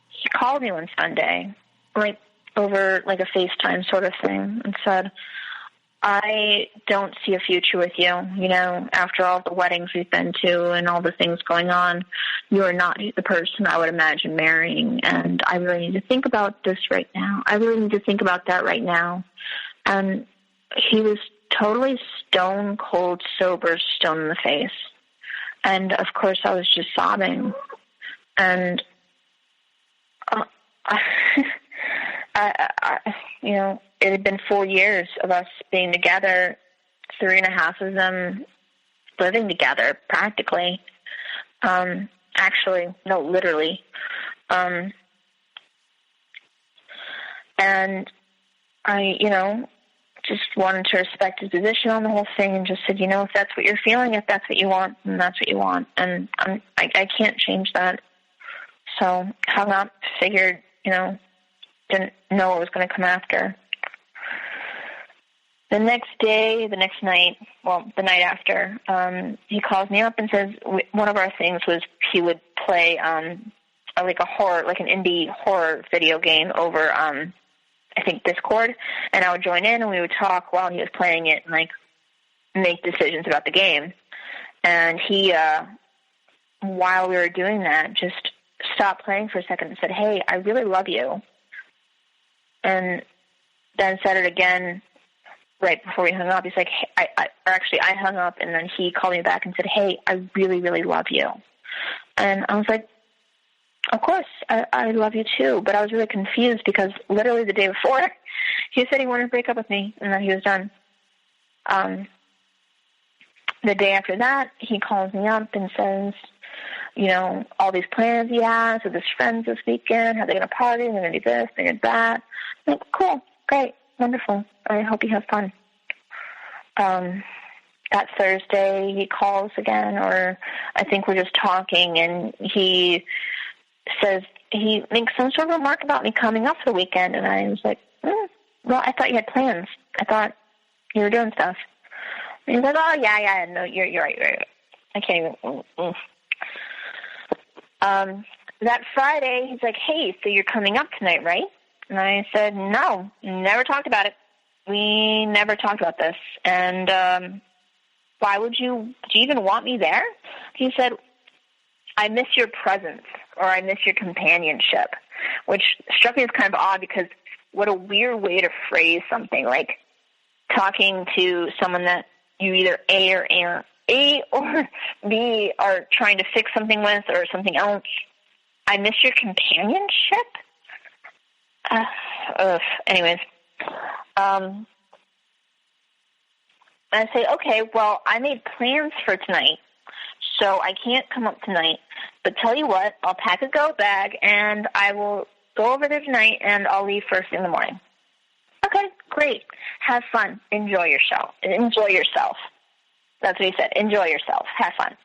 He called me one Sunday, right over like a FaceTime sort of thing, and said, I don't see a future with you. After all the weddings we've been to and all the things going on, you are not the person I would imagine marrying, and I really need to think about this right now. I really need to think about that right now. And he was totally stone cold sober, stone in the face. And of course I was just sobbing. And it had been 4 years of us being together, 3.5 of them living together, practically. Actually, no, literally. And I, just wanted to respect his position on the whole thing and just said, if that's what you're feeling, if that's what you want, then that's what you want. And I can't change that. So hung up, figured, didn't know what was going to come after. The next night after, he calls me up and says one of our things was he would play like an indie horror video game over I think Discord, and I would join in and we would talk while he was playing it and like make decisions about the game. And he, while we were doing that, just stopped playing for a second and said, "Hey, I really love you." And then said it again right before we hung up. He's like, hey, I hung up, and then he called me back and said, "Hey, I really, really love you." And I was like, of course, I love you too. But I was really confused because literally the day before, he said he wanted to break up with me and that he was done. The day after that, he calls me up and says, all these plans he has with his friends this weekend, how they're going to party, they're going to do this, they're going to do that. I'm like, cool, great, wonderful. I hope you have fun. That Thursday, he calls again, or I think we're just talking, and he says, he makes some sort of remark about me coming up for the weekend, and I was like, well, I thought you had plans. I thought you were doing stuff. And he's like, oh, yeah, no, you're right. I can't even. That Friday, he's like, hey, so you're coming up tonight, right? And I said, no, never talked about it. We never talked about this. And why do you even want me there? He said, I miss your presence, or I miss your companionship, which struck me as kind of odd because what a weird way to phrase something, like talking to someone that you either A or B are trying to fix something with or something else. I miss your companionship? Anyways. I say, okay, well, I made plans for tonight, so I can't come up tonight. But tell you what, I'll pack a go bag, and I will go over there tonight, and I'll leave first thing in the morning. Okay, great. Have fun. Enjoy yourself. That's what he said. Enjoy yourself. Have fun.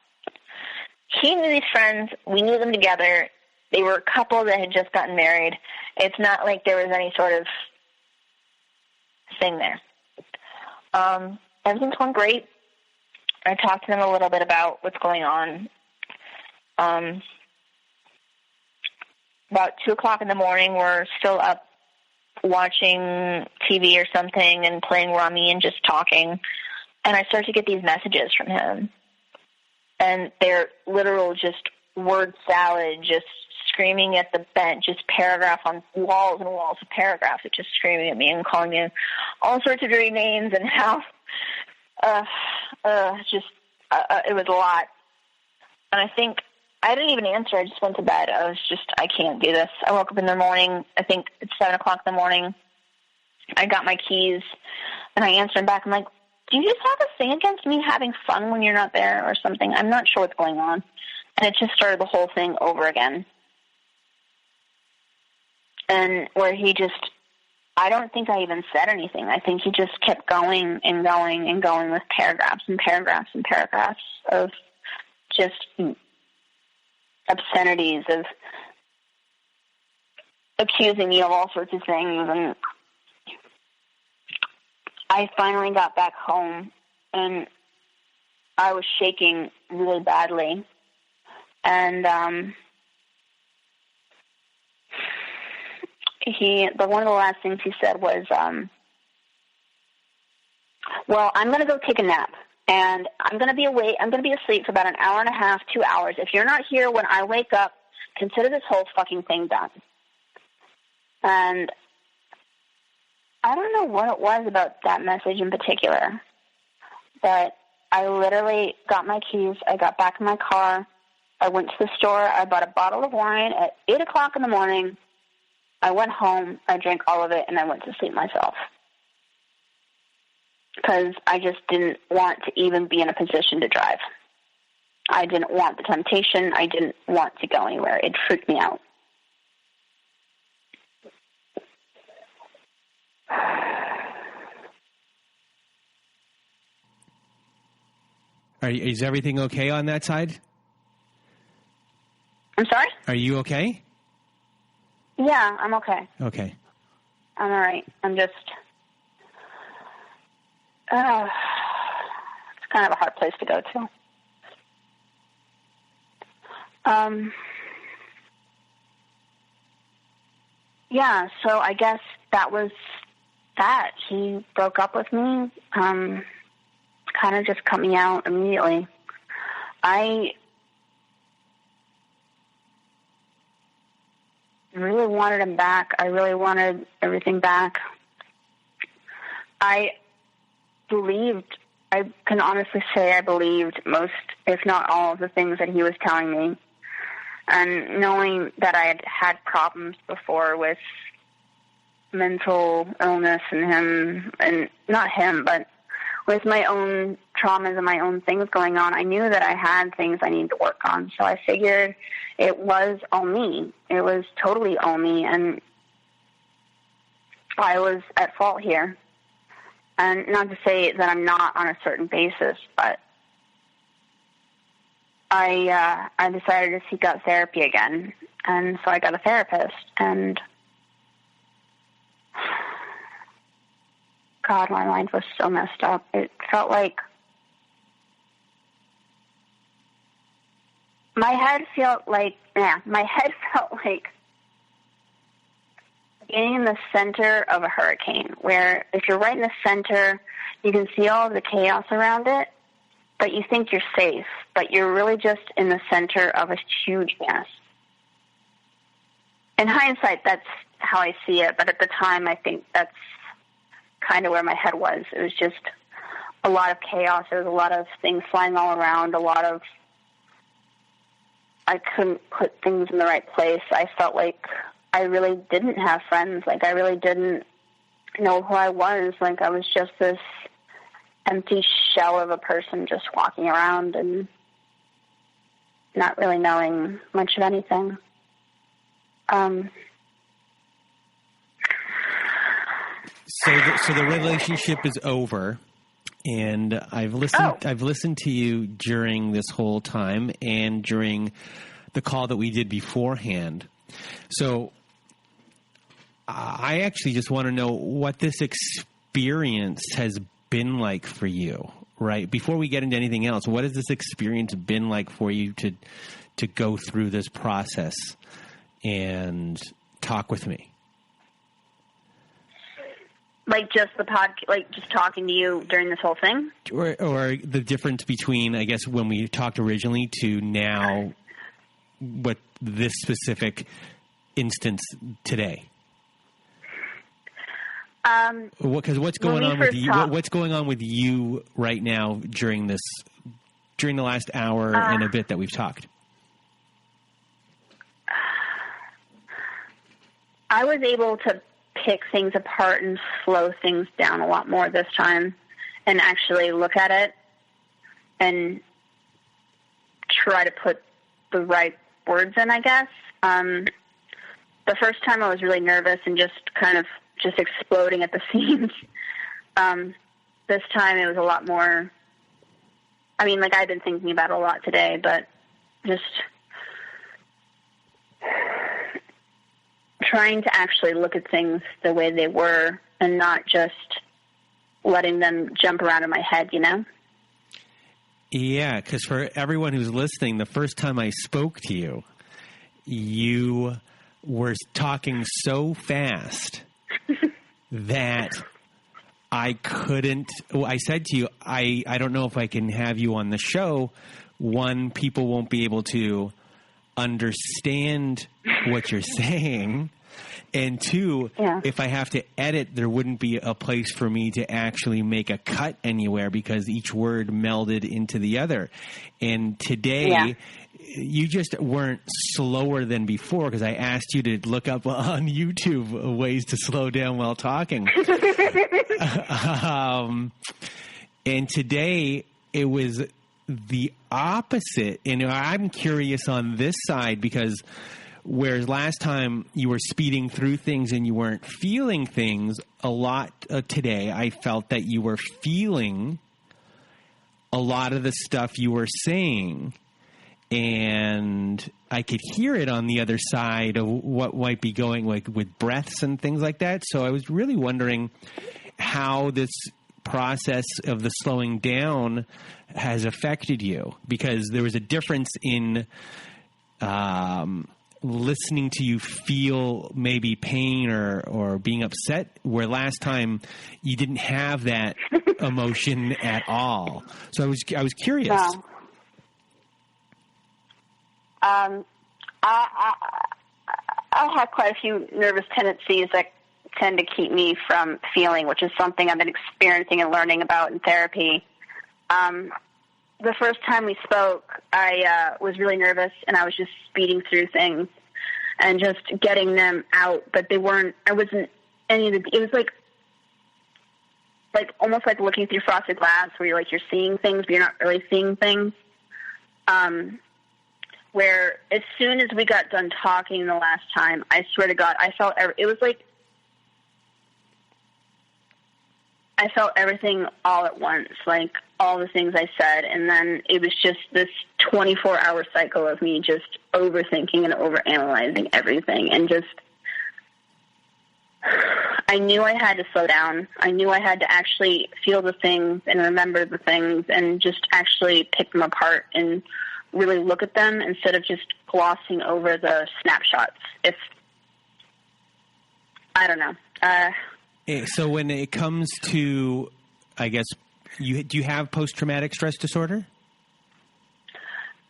He knew these friends. We knew them together. They were a couple that had just gotten married. It's not like there was any sort of thing there. Everything's going great. I talked to them a little bit about what's going on. About 2 o'clock in the morning, we're still up watching TV or something and playing Rummy and just talking. And I start to get these messages from him. And they're literal just word salad, just screaming at the bench, just paragraph on walls and walls of paragraphs, just screaming at me and calling me all sorts of dirty names and how it was a lot. And I think I didn't even answer. I just went to bed. I can't do this. I woke up in the morning. I think it's 7 o'clock in the morning. I got my keys and I answered him back. I'm like, do you just have a thing against me having fun when you're not there or something? I'm not sure what's going on. And it just started the whole thing over again. And where he just, I don't think I even said anything. I think he just kept going and going and going with paragraphs and paragraphs and paragraphs of just obscenities, of accusing me of all sorts of things. And I finally got back home and I was shaking really badly. And one of the last things he said was, well, I'm going to go take a nap, and I'm going to be awake. I'm going to be asleep for about an hour and a half, 2 hours. If you're not here when I wake up, consider this whole fucking thing done. And I don't know what it was about that message in particular, but I literally got my keys. I got back in my car. I went to the store. I bought a bottle of wine at 8 o'clock in the morning. I went home, I drank all of it, and I went to sleep myself. Because I just didn't want to even be in a position to drive. I didn't want the temptation. I didn't want to go anywhere. It freaked me out. Is everything okay on that side? I'm sorry? Are you okay? Yeah, I'm okay. Okay. I'm all right. I'm just... it's kind of a hard place to go to. Yeah, so I guess that was that. He broke up with me, kind of just cut me out immediately. I really wanted him back. I really wanted everything back. I can honestly say I believed most, if not all, of the things that he was telling me. And knowing that I had had problems before with mental illness and him, and not him, but with my own traumas and my own things going on, I knew that I had things I needed to work on. So I figured it was all me. It was totally all me, and I was at fault here. And not to say that I'm not on a certain basis, but I decided to seek out therapy again. And so I got a therapist, and God, my mind was so messed up. It felt like my head felt like being in the center of a hurricane, where if you're right in the center, you can see all of the chaos around it, but you think you're safe, but you're really just in the center of a huge mess. In hindsight, that's how I see it, but at the time, I think that's kind of where my head was. It was just a lot of chaos. There was a lot of things flying all around, I couldn't put things in the right place. I felt like I really didn't have friends. Like I really didn't know who I was. Like I was just this empty shell of a person just walking around and not really knowing much of anything. So the relationship is over, and I've listened to you during this whole time and during the call that we did beforehand. So I actually just want to know what this experience has been like for you, right? Before we get into anything else, what has this experience been like for you to go through this process and talk with me? Like just just talking to you during this whole thing? Or the difference between, I guess, when we talked originally to now, what this specific instance today? Because what's going on with you? What's going on with you right now during the last hour and a bit that we've talked? I was able to pick things apart and slow things down a lot more this time, and actually look at it and try to put the right words in, I guess. The first time I was really nervous and just exploding at the seams. This time it was a lot more, I've been thinking about it a lot today, but just trying to actually look at things the way they were and not just letting them jump around in my head, you know? Yeah, because for everyone who's listening, the first time I spoke to you, you were talking so fast that I couldn't. Well, I said to you, I don't know if I can have you on the show. One, people won't be able to understand what you're saying. And two, if I have to edit, there wouldn't be a place for me to actually make a cut anywhere because each word melded into the other. And today, you just weren't slower than before because I asked you to look up on YouTube ways to slow down while talking. And today it was the opposite. And I'm curious on this side because whereas last time you were speeding through things and you weren't feeling things, a lot today I felt that you were feeling a lot of the stuff you were saying. And I could hear it on the other side of what might be going like with breaths and things like that. So I was really wondering how this process of the slowing down has affected you, because there was a difference in listening to you feel maybe pain or being upset, where last time you didn't have that emotion at all. So I was curious. Wow. I have quite a few nervous tendencies that tend to keep me from feeling, which is something I've been experiencing and learning about in therapy. The first time we spoke, I was really nervous, and I was just speeding through things and just getting them out, but it was like almost like looking through frosted glass where you're seeing things, but you're not really seeing things. Where as soon as we got done talking the last time, I swear to God, I felt everything all at once, like all the things I said, and then it was just this 24-hour cycle of me just overthinking and overanalyzing everything, and just I knew I had to slow down. I knew I had to actually feel the things and remember the things and just actually pick them apart and really look at them instead of just glossing over the snapshots. I don't know. So when it comes to, I guess, do you have post-traumatic stress disorder?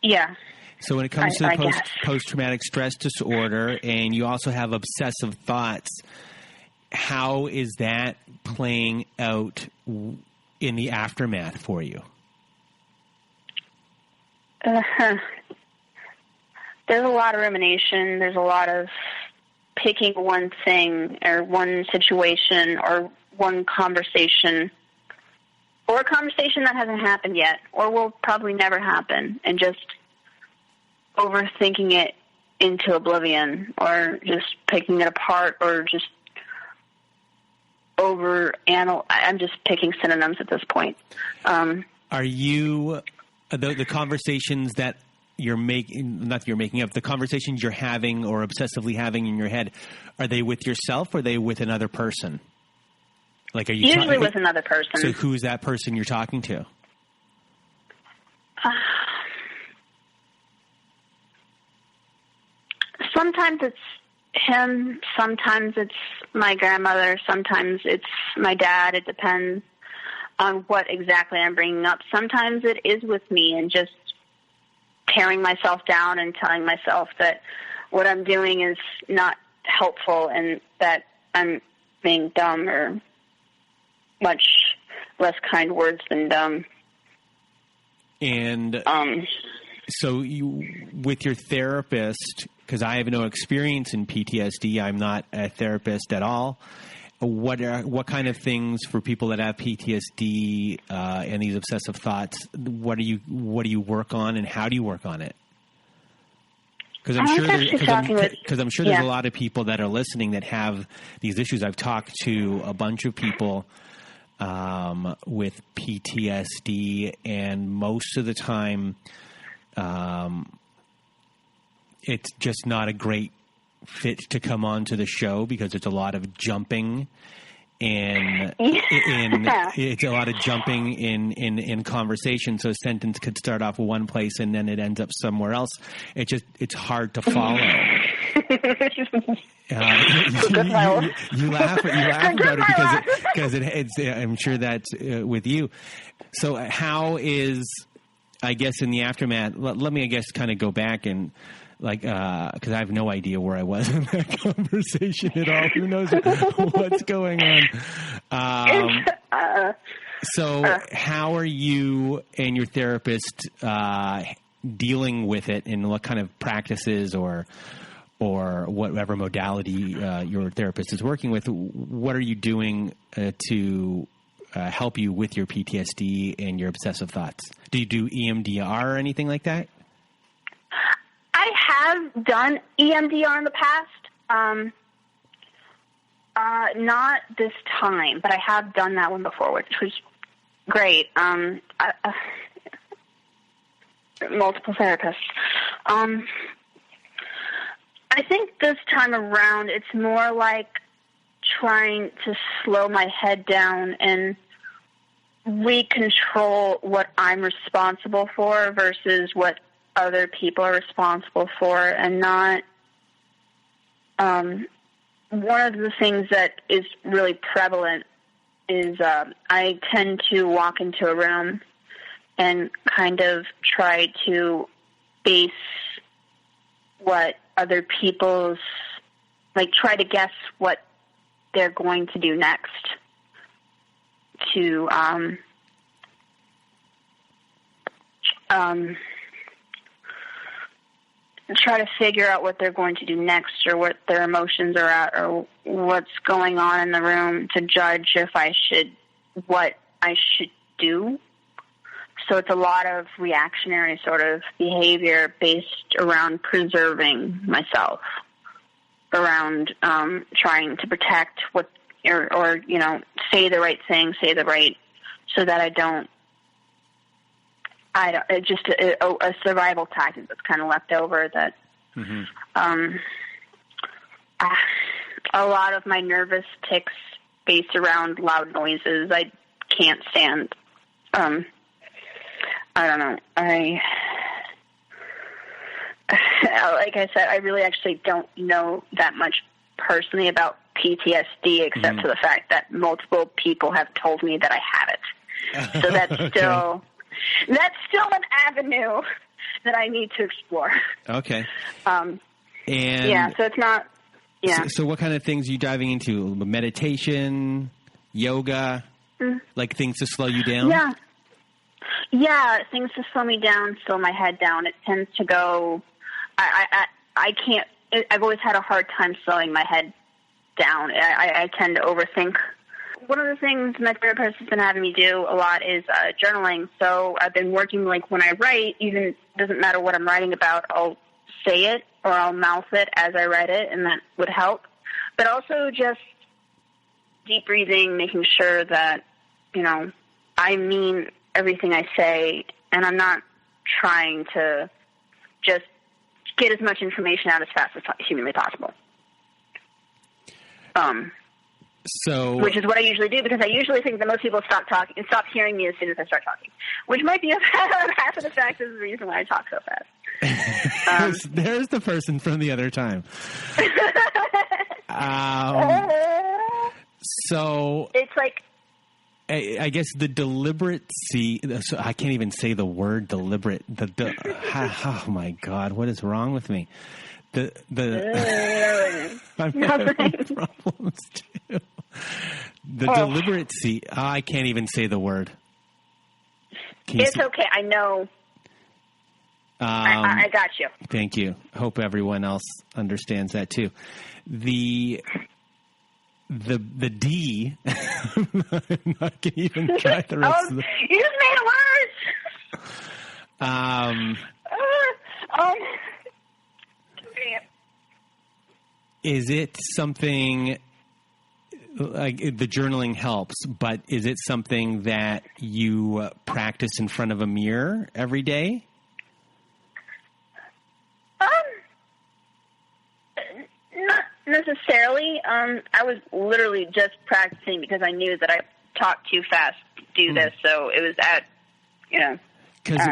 Yeah. So when it comes to post-traumatic stress disorder, and you also have obsessive thoughts, how is that playing out in the aftermath for you? There's a lot of rumination. There's a lot of picking one thing or one situation or one conversation, or a conversation that hasn't happened yet or will probably never happen, and just overthinking it into oblivion, or just picking it apart, or just I'm just picking synonyms at this point. Are you the conversations that you're making, not that you're making up, the conversations you're having or obsessively having in your head, are they with yourself or are they with another person? Like, are you usually with another person? So who's that person you're talking to? Sometimes it's him. Sometimes it's my grandmother. Sometimes it's my dad. It depends on what exactly I'm bringing up. Sometimes it is with me and just tearing myself down and telling myself that what I'm doing is not helpful and that I'm being dumb, or much less kind words than dumb. And so you, with your therapist, because I have no experience in PTSD, I'm not a therapist at all. What kind of things for people that have PTSD and these obsessive thoughts? What do you work on, and how do you work on it? Because I'm sure there's a lot of people that are listening that have these issues. I've talked to a bunch of people with PTSD, and most of the time, it's just not a great fit to come onto the show because it's a lot of jumping and it's a lot of jumping in conversation. So a sentence could start off one place and then it ends up somewhere else. It's hard to follow. You laugh about it because it's I'm sure that's with you. So how is, I guess, in the aftermath, let me, I guess, kind of go back and, like, because I have no idea where I was in that conversation at all. Who knows what's going on? So how are you and your therapist dealing with it, and what kind of practices or whatever modality your therapist is working with? What are you doing to help you with your PTSD and your obsessive thoughts? Do you do EMDR or anything like that? I have done EMDR in the past. Not this time, but I have done that one before, which was great. Multiple therapists. I think this time around it's more like trying to slow my head down and recontrol what I'm responsible for versus what other people are responsible for, and not one of the things that is really prevalent is I tend to walk into a room and kind of try to base what other people's, like, try to guess what they're going to do next to try to figure out what they're going to do next, or what their emotions are at, or what's going on in the room, to judge what I should do. So it's a lot of reactionary sort of behavior based around preserving myself, around trying to protect what, or say the right thing, so that I don't, it's just a survival tactic that's kind of left over. That a lot of my nervous tics based around loud noises. I can't stand. I don't know. Like I said, I really actually don't know that much personally about PTSD, except for the fact that multiple people have told me that I have it. So that's still. That's still an avenue that I need to explore. Okay. So it's not. Yeah. So what kind of things are you diving into? Meditation, yoga, like things to slow you down? Yeah, things to slow me down, slow my head down. It tends to go. I can't. I've always had a hard time slowing my head down. I tend to overthink. One of the things my therapist has been having me do a lot is journaling. So I've been working, like, when I write, even doesn't matter what I'm writing about, I'll say it or I'll mouth it as I write it, and that would help. But also just deep breathing, making sure that, I mean everything I say, and I'm not trying to just get as much information out as fast as humanly possible. Which is what I usually do, because I usually think that most people stop hearing me as soon as I start talking, which might be half of the fact is the reason why I talk so fast. There's the person from the other time. So it's like, I guess the deliberacy. So I can't even say the word deliberate. Oh my God, what is wrong with me? I'm having problems too. The deliberacy. I can't even say the word. It's okay. I know. I got you. Thank you. Hope everyone else understands that too. The D. I'm not going to even try the rest of the. You just made it worse. Is it something like the journaling helps, but is it something that you practice in front of a mirror every day? Not necessarily. I was literally just practicing because I knew that I talked too fast to do this, so it was at, because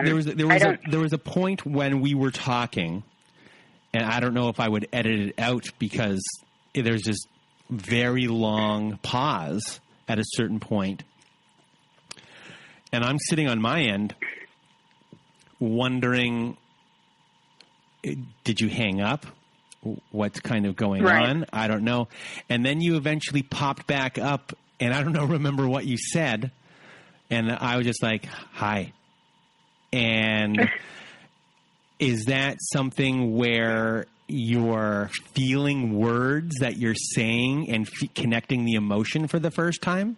there was a point when we were talking, and I don't know if I would edit it out because there's this very long pause at a certain point, and I'm sitting on my end wondering, did you hang up? What's kind of going on? I don't know. And then you eventually popped back up, and I don't remember what you said. And I was just like, hi. And is that something where you're feeling words that you're saying and connecting the emotion for the first time?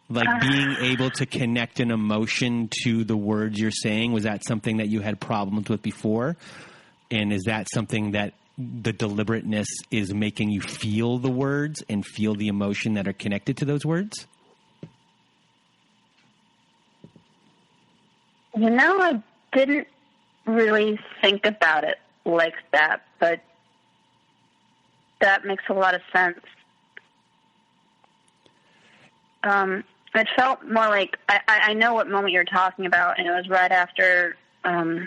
Like being able to connect an emotion to the words you're saying, was that something that you had problems with before? And is that something that the deliberateness is making you feel the words and feel the emotion that are connected to those words? I didn't really think about it like that, but that makes a lot of sense. It felt more like, I know what moment you're talking about, and it was right after, I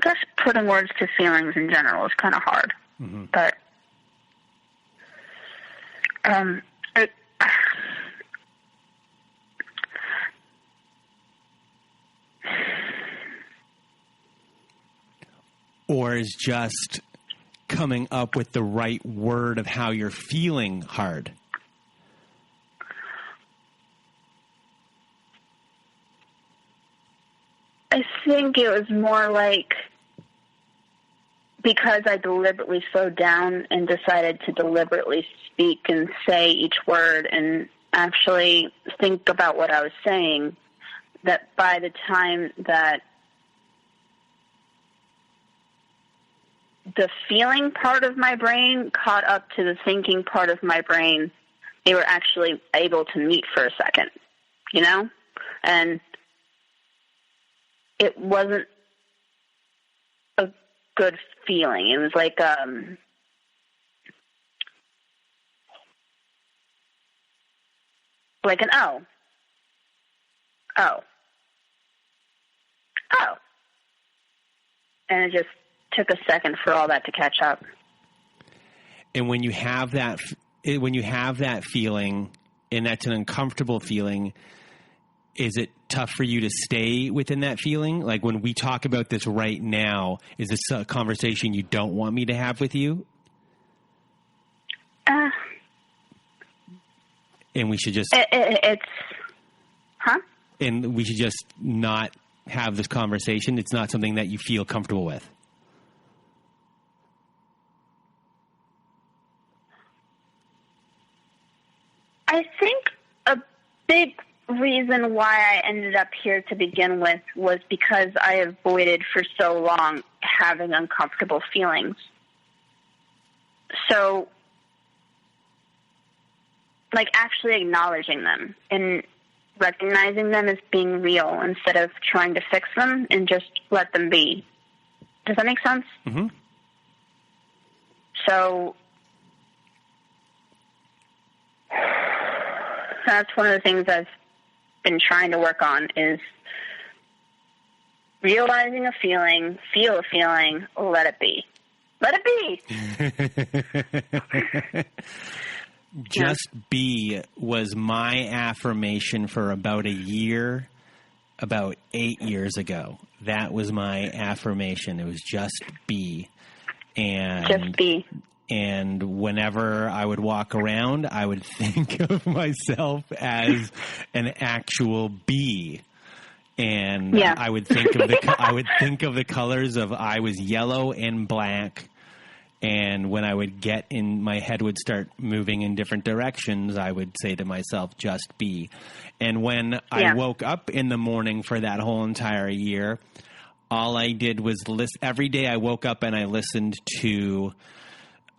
guess putting words to feelings in general is kind of hard, but or is just coming up with the right word of how you're feeling hard? I think it was more like, because I deliberately slowed down and decided to deliberately speak and say each word and actually think about what I was saying, that by the time that the feeling part of my brain caught up to the thinking part of my brain, they were actually able to meet for a second, And it wasn't a good feeling. It was like an oh, and it just took a second for all that to catch up. And when you have that feeling, and that's an uncomfortable feeling, is it tough for you to stay within that feeling? Like when we talk about this right now, is this a conversation you don't want me to have with you? And we should just... And we should just not have this conversation? It's not something that you feel comfortable with? I think a big reason why I ended up here to begin with was because I avoided for so long having uncomfortable feelings. So, like, actually acknowledging them and recognizing them as being real instead of trying to fix them and just let them be. Does that make sense? Mm-hmm. So that's one of the things I've been trying to work on, is realizing a feeling, feel a feeling, let it be. Let it be. Just be was my affirmation for about a year, about 8 years ago. That was my affirmation. It was just be. And just be. And whenever I would walk around, I would think of myself as an actual bee. And I would think of the colors of, I was yellow and black. And when I would get in, my head would start moving in different directions, I would say to myself, just be. And when I woke up in the morning for that whole entire year, all I did was every day I woke up and I listened to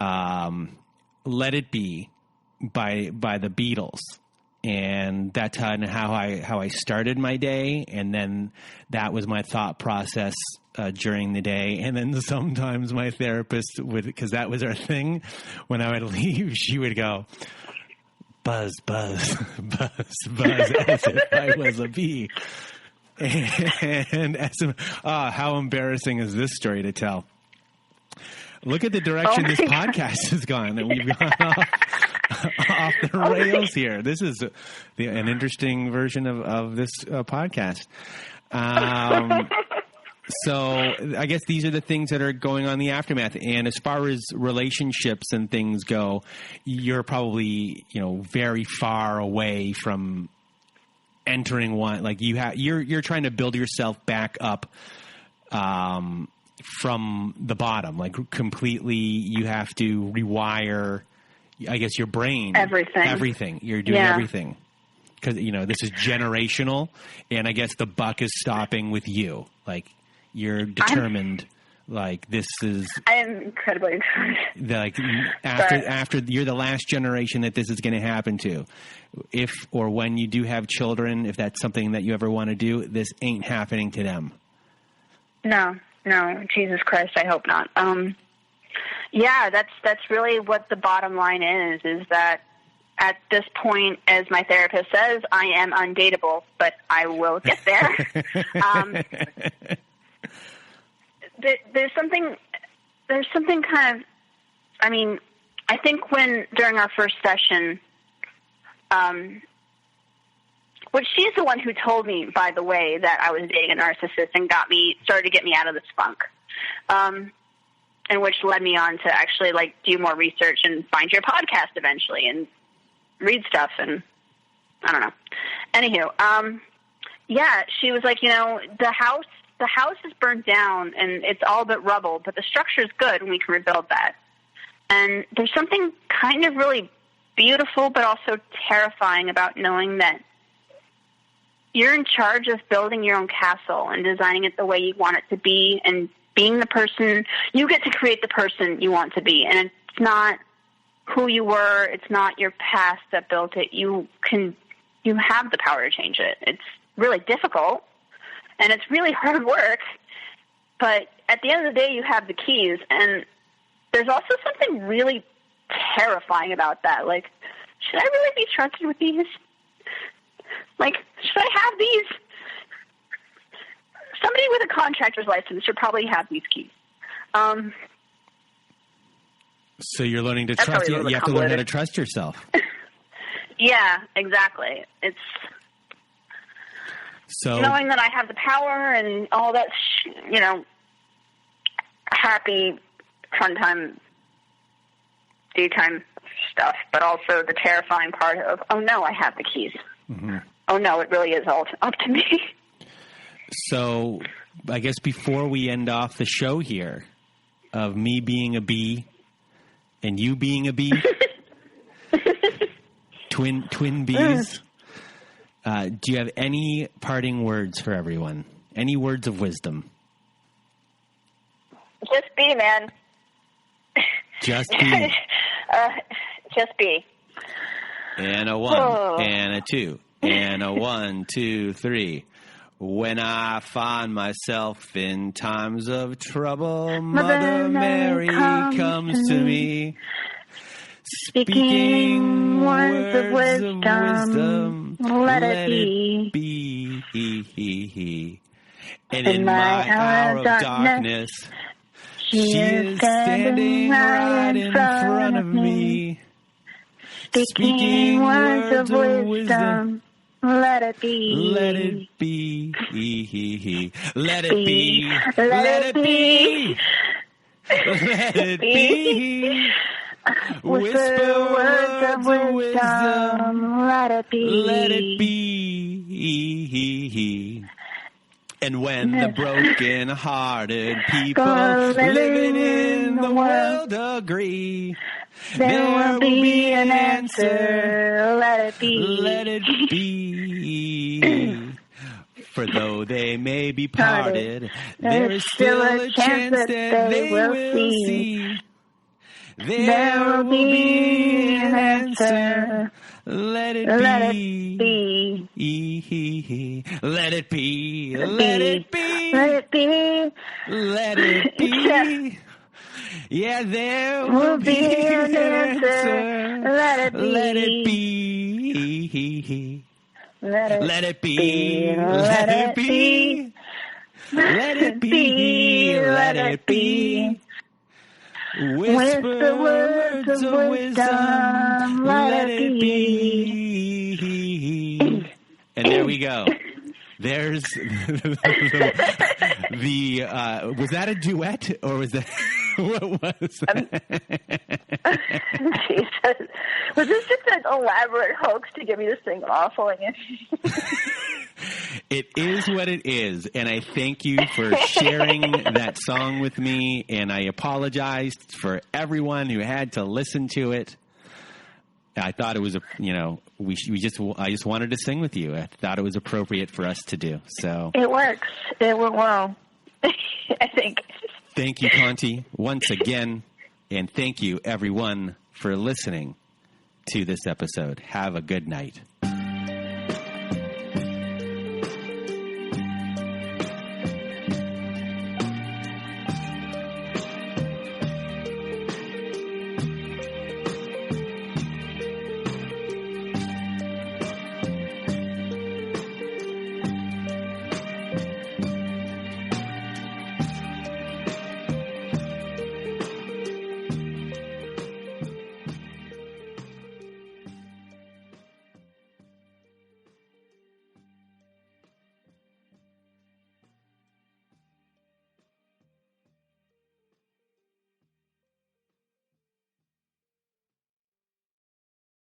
Let It Be by the Beatles. And that's how I started my day. And then that was my thought process during the day. And then sometimes my therapist would, because that was our thing, when I would leave, she would go, buzz, buzz, buzz, buzz, as if I was a bee. And how embarrassing is this story to tell? Look at the direction this podcast has gone, and we've gone off the rails here. This is an interesting version of this podcast. So I guess these are the things that are going on in the aftermath. And as far as relationships and things go, you're probably, very far away from entering one. Like you're trying to build yourself back up from the bottom. Like completely, you have to rewire, I guess, your brain. Everything. You're doing everything. Because, this is generational. And I guess the buck is stopping with you. Like, you're determined, this is... I am incredibly determined. After you're the last generation that this is going to happen to. If or when you do have children, if that's something that you ever want to do, this ain't happening to them. No, Jesus Christ, I hope not. That's really what the bottom line is that at this point, as my therapist says, I am undateable, but I will get there. There's something kind of, I think during our first session, which she's the one who told me, by the way, that I was dating a narcissist and started to get me out of this funk, and which led me on to actually do more research and find your podcast eventually and read stuff, and I don't know. Anywho, she was like, the house is burned down and it's all but rubble, but the structure is good and we can rebuild that. And there's something kind of really beautiful but also terrifying about knowing that you're in charge of building your own castle and designing it the way you want it to be, and being the person, you get to create the person you want to be. And it's not who you were, it's not your past that built it. You have the power to change it. It's really difficult. And it's really hard work, but at the end of the day, you have the keys. And there's also something really terrifying about that. Should I really be trusted with these? Should I have these? Somebody with a contractor's license should probably have these keys. So you're learning to trust. You have to learn how to trust yourself. Yeah, exactly. It's... So knowing that I have the power and all that, happy, fun time, daytime stuff, but also the terrifying part of, oh no, I have the keys. Mm-hmm. Oh no, it really is all up to me. So I guess before we end off the show here, of me being a bee and you being a bee, Twin bees. Do you have any parting words for everyone? Any words of wisdom? Just be, man. Just be. Just be. And a 1, and a 2, and a 1, 2, 3. When I find myself in times of trouble, Mother Mary comes to me, speaking words of wisdom. Let it be. And in my hour of darkness, she is standing right in front of me, speaking words of wisdom. Let it be. Let it be. Let it be. Let it be. Let it be. Whisper words of wisdom. Let it be. Let it be. And when the broken-hearted people living in the world agree, there will be an answer. Let it be. Let it be. For though they may be parted, there is still a chance that they will see. There will be an answer. Let it be. Let it be. Let it be. Let it be. Let it be. Let it be. Yeah, there will be an answer. Let it be. Let it be. Let it be. Let it be. Let it be. Let it be. Whisper words of wisdom. Let it be. And there we go. There's the was that a duet or was that what was that? Jesus. Was this just an elaborate hoax to get me to sing awful again? It is what it is, and I thank you for sharing that song with me, and I apologize for everyone who had to listen to it. I thought it was, I just wanted to sing with you. I thought it was appropriate for us to do. So it works. It went well, I think. Thank you, Conti, once again, and thank you, everyone, for listening to this episode. Have a good night.